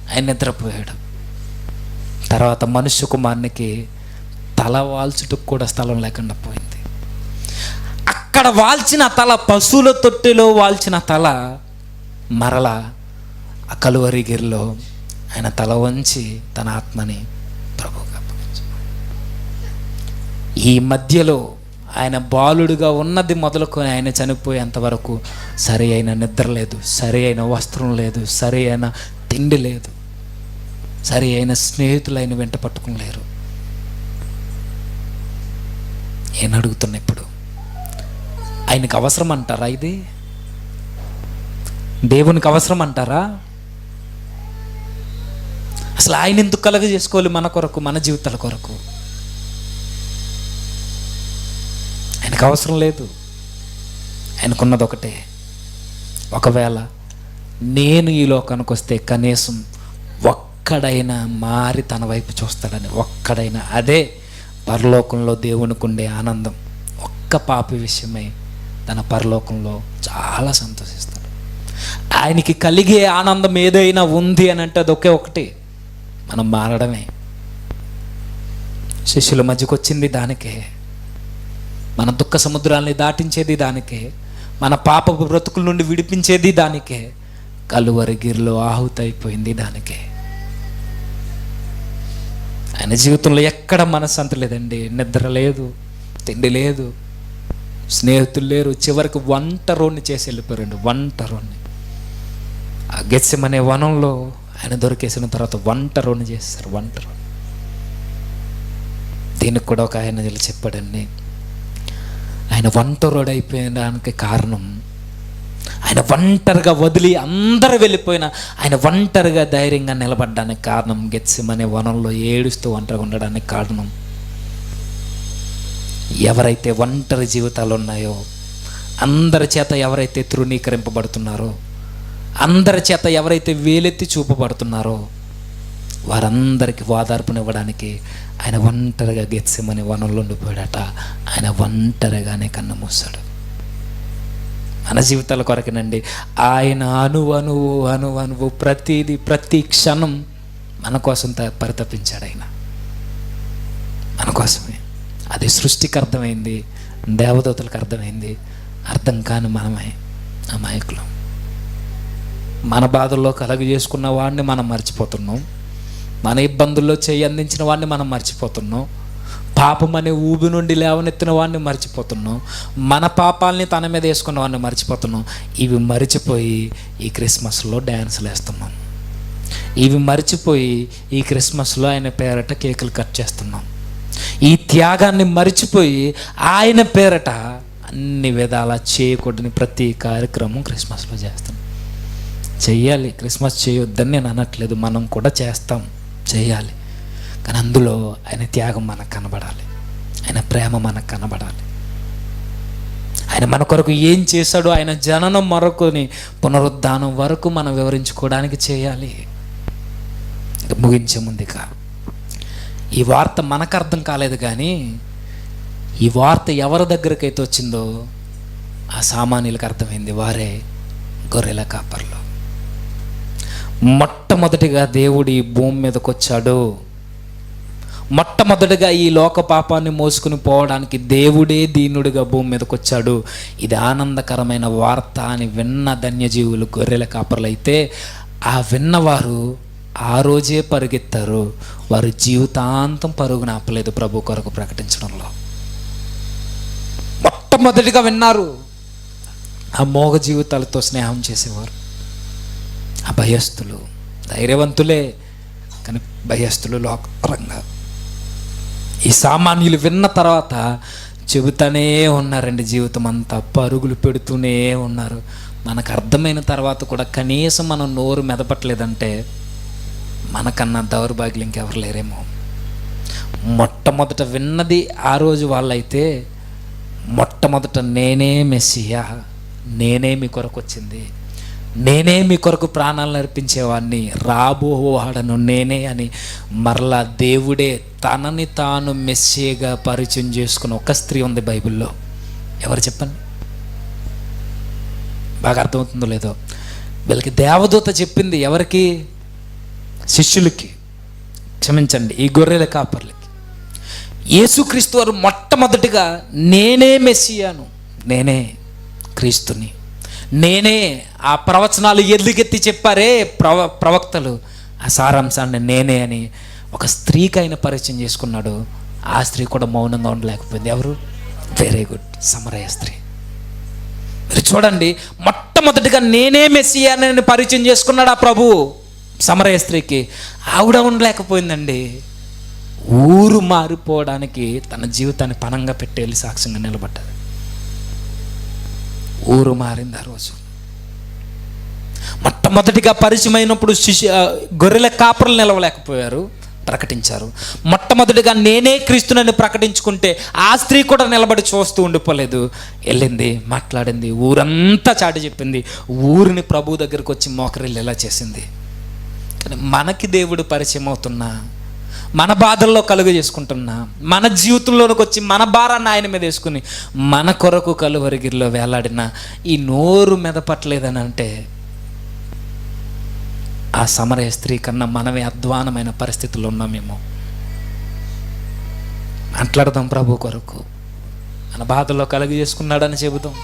ఆయన నిద్రపోయాడు. తర్వాత మనుష్య కుమారునికి తల వాల్చుటకు కూడా స్థలం లేకుండా పోయింది. అక్కడ వాల్చిన తల, పశువుల తొట్టిలో వాల్చిన తల మరలా ఆ కలువరి గిరిలో ఆయన తల వంచి తన ఆత్మని ప్రభువుగా అప్పగించాడు. ఈ మధ్యలో ఆయన బాలుడుగా ఉన్నది మొదలుకొని ఆయన చనిపోయేంత వరకు సరి అయిన నిద్ర లేదు, సరి అయిన వస్త్రం లేదు, సరి అయిన తిండి లేదు, సరి అయిన స్నేహితులు ఆయన వెంట పట్టుకునిలేరు. నేను అడుగుతున్నా, ఇప్పుడు ఆయనకు అవసరం అంటారా? ఇది దేవునికి అవసరం అంటారా? అసలు ఆయన ఎందుకు కలగ చేసుకోవాలి మన కొరకు, మన జీవితాల కొరకు? ఆయనకు అవసరం లేదు. ఆయనకున్నది ఒకటే, ఒకవేళ నేను ఈ లోకానికి వస్తే కనీసం ఒక్కడైనా మారి తన వైపు చూస్తాడని, ఒక్కడైనా. అదే పరలోకంలో దేవునికి ఉండే ఆనందం. ఒక్క పాపి విషయమై తన పరలోకంలో చాలా సంతోషిస్తాడు. ఆయనకి కలిగే ఆనందం ఏదైనా ఉంది అని అంటే అది ఒకే ఒకటి, మనం మారడమే. శిష్యుల మధ్యకు వచ్చింది దానికే, మన దుఃఖ సముద్రాల్ని దాటించేది దానికే, మన పాపపు బ్రతుకుల నుండి విడిపించేది దానికే, కలువరి గిరిలో ఆహుతి అయిపోయింది దానికే. ఆయన జీవితంలో ఎక్కడ మనశ్శాంతి లేదండి. నిద్ర లేదు, తిండి లేదు, స్నేహితులు లేరు. చివరికి ఒంటరోణ్ణి చేసి వెళ్ళిపోయారండి, ఒంటరోణ్ణి. ఆ గెత్సెమనే వనంలో ఆయన దొరికేసిన తర్వాత ఒంటరోణ్ణి చేస్తారు, ఒంటరోణ్ణి. దీనికి కూడా ఒక ఆయన చెప్పాడండి, ఆయన ఒంటరోడు అయిపోయడానికి కారణం, ఆయన ఒంటరిగా వదిలి అందరూ వెళ్ళిపోయినా ఆయన ఒంటరిగా ధైర్యంగా నిలబడడానికి కారణం, గెత్సెమనే వనంలో ఏడుస్తూ ఒంటరిగా ఉండడానికి కారణం, ఎవరైతే ఒంటరి జీవితాలు ఉన్నాయో, అందరి చేత ఎవరైతే తృణీకరింపబడుతున్నారో, అందరి చేత ఎవరైతే వేలెత్తి చూపబడుతున్నారో వారందరికీ ఓదార్పునివ్వడానికి ఆయన ఒంటరిగా గెత్సెమనే వనంలో ఉండిపోయాడట. ఆయన ఒంటరిగానే కన్ను మూసాడు. మన జీవితాల కొరకేనండి. ఆయన అణువు ప్రతిదీ, ప్రతి క్షణం మన కోసం పరితపించాడు. ఆయన మన కోసమే. అది సృష్టికి అర్థమైంది, దేవదూతలకు అర్థమైంది. అర్థం కాని మనమే అమాయకులం. మన బాధల్లో కలుగజేసుకున్న వాడిని మనం మర్చిపోతున్నాం, మన ఇబ్బందుల్లో చేయి అందించిన వాడిని మనం మర్చిపోతున్నాం, పాపం అనే ఊబి నుండి లేవనెత్తిన వాడిని మర్చిపోతున్నాం, మన పాపాలని తన మీద వేసుకున్న వాడిని మర్చిపోతున్నాం. ఇవి మరిచిపోయి ఈ క్రిస్మస్లో డ్యాన్సులు వేస్తున్నాం. ఇవి మరిచిపోయి ఈ క్రిస్మస్లో ఆయన పేరట కేకులు కట్ చేస్తున్నాం. ఈ త్యాగాన్ని మరిచిపోయి ఆయన పేరట అన్ని విధాల చేయకూడని ప్రతి కార్యక్రమం క్రిస్మస్లో చేస్తాం. చెయ్యాలి, క్రిస్మస్ చేయొద్దని నేను అనట్లేదు, మనం కూడా చేస్తాం, చేయాలి. కానీ అందులో ఆయన త్యాగం మనకు కనబడాలి, ఆయన ప్రేమ మనకు కనబడాలి. ఆయన మన కొరకు ఏం చేశాడో, ఆయన జననం మరొకని పునరుద్ధానం వరకు మనం వివరించుకోవడానికి చేయాలి. ముగించే ముందుగా ఈ వార్త మనకు అర్థం కాలేదు, కానీ ఈ వార్త ఎవరి దగ్గరకైతే వచ్చిందో ఆ సామాన్యులకు అర్థమైంది. వారే గొర్రెల కాపర్లు. మొట్టమొదటిగా దేవుడు ఈ భూమి మీదకి వచ్చాడు. మొట్టమొదటిగా ఈ లోక పాపాన్ని మోసుకుని పోవడానికి దేవుడే దీనుడిగా భూమి మీదకి వచ్చాడు. ఇది ఆనందకరమైన వార్త అని విన్న ధన్యజీవులు గొర్రెల కాపర్లు అయితే, ఆ విన్నవారు ఆ రోజే పరుగెత్తారు. వారు జీవితాంతం పరుగున ఆపలేదు ప్రభు కొరకు ప్రకటించడంలో. మొట్టమొదటిగా విన్నారు. ఆ మోగ జీవితాలతో స్నేహం చేసేవారు. ఆ భయస్థులు ధైర్యవంతులే, కానీ భయస్థులు లోకపరంగా. ఈ సామాన్యులు విన్న తర్వాత చెబుతానే ఉన్నారండి. జీవితం అంతా పరుగులు పెడుతూనే ఉన్నారు. మనకు అర్థమైన తర్వాత కూడా కనీసం మనం నోరు మెదపట్లేదంటే మనకన్నా దౌర్భాగ్యం ఇంకెవరు లేరేమో. మొట్టమొదట విన్నది ఆ రోజు వాళ్ళైతే మొట్టమొదట నేనే మెస్సియా, నేనే మీ కొరకు వచ్చింది, నేనే మీ కొరకు ప్రాణాలను అర్పించేవాడిని, రాబోవాడను నేనే అని మరలా దేవుడే తనని తాను మెస్సియగా పరిచయం చేసుకున్న ఒక స్త్రీ ఉంది బైబిల్లో. ఎవరు చెప్పండి? బాగా అర్థమవుతుందో లేదో. వీళ్ళకి దేవదూత చెప్పింది. ఎవరికి? శిష్యులకి, క్షమించండి, ఈ గొర్రెల కాపర్లకి. యేసుక్రీస్తు వారు మొట్టమొదటిగా నేనే మెస్సియాను, నేనే క్రీస్తుని, నేనే ఆ ప్రవచనాలు ఎలుగెత్తి చెప్పారే ప్రవక్తలు, ఆ సారాంశాన్ని నేనే అని ఒక స్త్రీకి ఆయన పరిచయం చేసుకున్నాడు. ఆ స్త్రీ కూడా మౌనంగా ఉండలేకపోయింది. ఎవరు? వెరీ గుడ్, సమరయ స్త్రీ. మీరు చూడండి, మొట్టమొదటిగా నేనే మెస్సియానని పరిచయం చేసుకున్నాడు ఆ ప్రభు సమరయ స్త్రీకి. ఆవిడ ఉండలేకపోయిందండి. ఊరు మారిపోవడానికి తన జీవితాన్ని పణంగా పెట్టేళ్ళి సాక్ష్యంగా నిలబడ్డారు. ఊరు మారింది ఆ రోజు. మొట్టమొదటిగా పరిచయం అయినప్పుడు గొర్రెల కాపరులు నిలవలేకపోయారు, ప్రకటించారు. మొట్టమొదటిగా నేనే క్రీస్తునని ప్రకటించుకుంటే ఆ స్త్రీ కూడా నిలబడి చూస్తూ ఉండిపోలేదు, వెళ్ళింది, మాట్లాడింది, ఊరంతా చాటి చెప్పింది, ఊరిని ప్రభు దగ్గరికి వచ్చి మోకరిల్లేలా చేసింది. కానీ మనకి దేవుడు పరిచయం అవుతున్నా, మన బాధల్లో కలుగ చేసుకుంటున్నా, మన జీవితంలోనికి వచ్చి మన భారాన్ని ఆయన మీద వేసుకుని మన కొరకు కలువరిగిరిలో వేలాడిన ఈ నోరు మెదపట్లేదని అంటే ఆ సమరయ స్త్రీ కన్నా మనమే అధ్వానమైన పరిస్థితుల్లో ఉన్నామేమో. మాట్లాడదాం ప్రభు కొరకు, మన బాధల్లో కలుగ చేసుకున్నాడని చెబుదాం.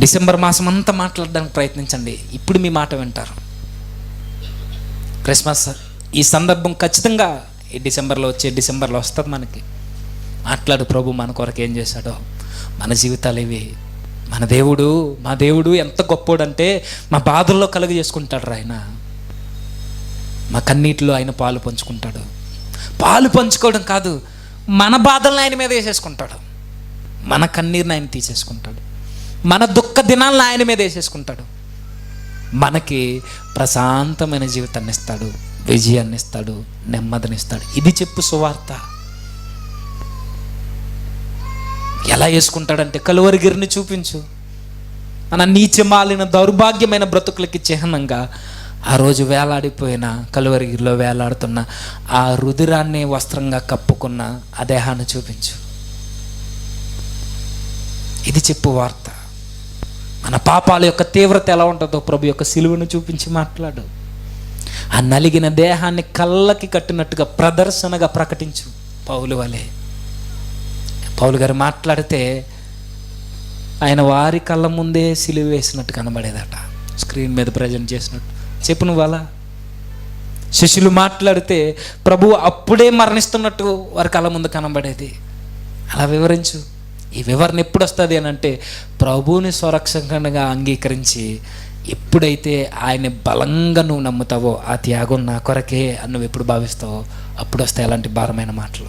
డిసెంబర్ మాసం అంతా మాట్లాడడానికి ప్రయత్నించండి. ఇప్పుడు మీ మాట వింటారు. క్రిస్మస్ ఈ సందర్భం ఖచ్చితంగా ఈ డిసెంబర్లో వస్తుంది మనకి. మాట్లాడు ప్రభు మన కొరకు ఏం చేశాడో. మన జీవితాలు ఇవి. మా దేవుడు ఎంత గొప్పోడంటే మా బాధల్లో కలుగ చేసుకుంటాడు ఆయన. మా కన్నీటిలో ఆయన పాలు పంచుకుంటాడు. పాలు పంచుకోవడం కాదు, మన బాధలను ఆయన మీద వేసేసుకుంటాడు. మన కన్నీరుని ఆయన తీసేసుకుంటాడు. మన దుఃఖ దినాలను ఆయన మీద వేసేసుకుంటాడు. మనకి ప్రశాంతమైన జీవితాన్ని ఇస్తాడు, విజయాన్ని ఇస్తాడు, నెమ్మదినిస్తాడు. ఇది చెప్పు సువార్త. ఎలా వేసుకుంటాడంటే కలువరిగిరిని చూపించు. మన నీచమాలిన దౌర్భాగ్యమైన బ్రతుకులకి చిహ్నంగా ఆ రోజు వేలాడిపోయిన కలువరిగిరిలో వేలాడుతున్న ఆ రుధిరాన్ని వస్త్రంగా కప్పుకున్న ఆ దేహాన్ని చూపించు. ఇది చెప్పు వార్త. మన పాపాల యొక్క తీవ్రత ఎలా ఉంటుందో ప్రభు యొక్క సిలువను చూపించి మాట్లాడు. ఆ నలిగిన దేహాన్ని కళ్ళకి కట్టినట్టుగా ప్రదర్శనగా ప్రకటించు. పౌలు గారు మాట్లాడితే ఆయన వారి కళ్ళ ముందే సిలువ వేసినట్టు కనబడేదట, స్క్రీన్ మీద ప్రజెంట్ చేసినట్టు. చెప్పు నువ్వు అలా. శిష్యులు మాట్లాడితే ప్రభువు అప్పుడే మరణిస్తున్నట్టు వారి కళ్ళ ముందు కనబడేది. అలా వివరించు. ఈ వివరణ ఎప్పుడు వస్తుంది అని అంటే ప్రభువుని స్వరక్షకంగా అంగీకరించి ఎప్పుడైతే ఆయన బలంగా నువ్వు నమ్ముతావో, ఆ త్యాగం నా కొరకే అని నువ్వు ఎప్పుడు భావిస్తావో అప్పుడు వస్తాయి అలాంటి భారమైన మాటలు.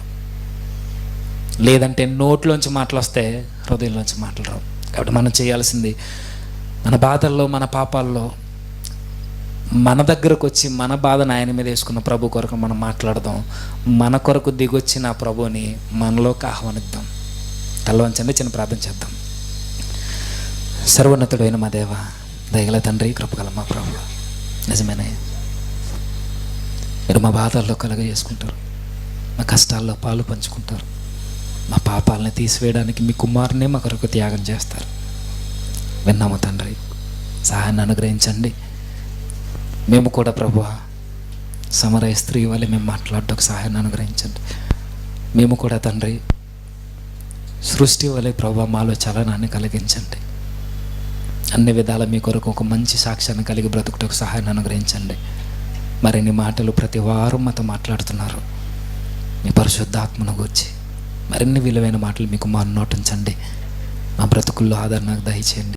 లేదంటే నోట్లోంచి మాటలు వస్తే హృదయంలోంచి మాటలు రావు. కాబట్టి మనం చేయాల్సింది మన బాధల్లో, మన పాపాల్లో మన దగ్గరకు వచ్చి మన బాధను ఆయన మీద వేసుకున్న ప్రభు కొరకు మనం మాట్లాడదాం. మన కొరకు దిగొచ్చిన ప్రభుని మనలోకి ఆహ్వానిద్దాం. తలవంచండి, చిన్న ప్రార్థన చేద్దాం. సర్వోన్నతుడైన మా దేవ, దయగల తండ్రి, కృపగల మా ప్రభు, నిజమేనే మీరు మా బాధల్లో కలుగ చేసుకుంటారు, మా కష్టాల్లో పాలు పంచుకుంటారు, మా పాపాలని తీసివేయడానికి మీ కుమారునే మా కొరకు త్యాగం చేస్తారు. విన్నాము తండ్రి, సహాయాన్ని అనుగ్రహించండి. మేము కూడా ప్రభువా సమరయ స్త్రీ వల్ల మేము మాట్లాడడానికి సహాయాన్ని అనుగ్రహించండి. మేము కూడా తండ్రి సృష్టి వలె ప్రభువా మాలో చలనాన్ని కలిగించండి. అన్ని విధాల మీ కొరకు ఒక మంచి సాక్ష్యాన్ని కలిగి బ్రతుకుటకు సహాయాన్ని అనుగ్రహించండి. మరిన్ని మాటలు ప్రతి వారం మాతో మాట్లాడుతున్నారు. మీ పరిశుద్ధాత్మను గూర్చి మరిన్ని విలువైన మాటలు మీకు మా నోటించండి. మా బ్రతుకుల్లో ఆదరణ దయచేయండి.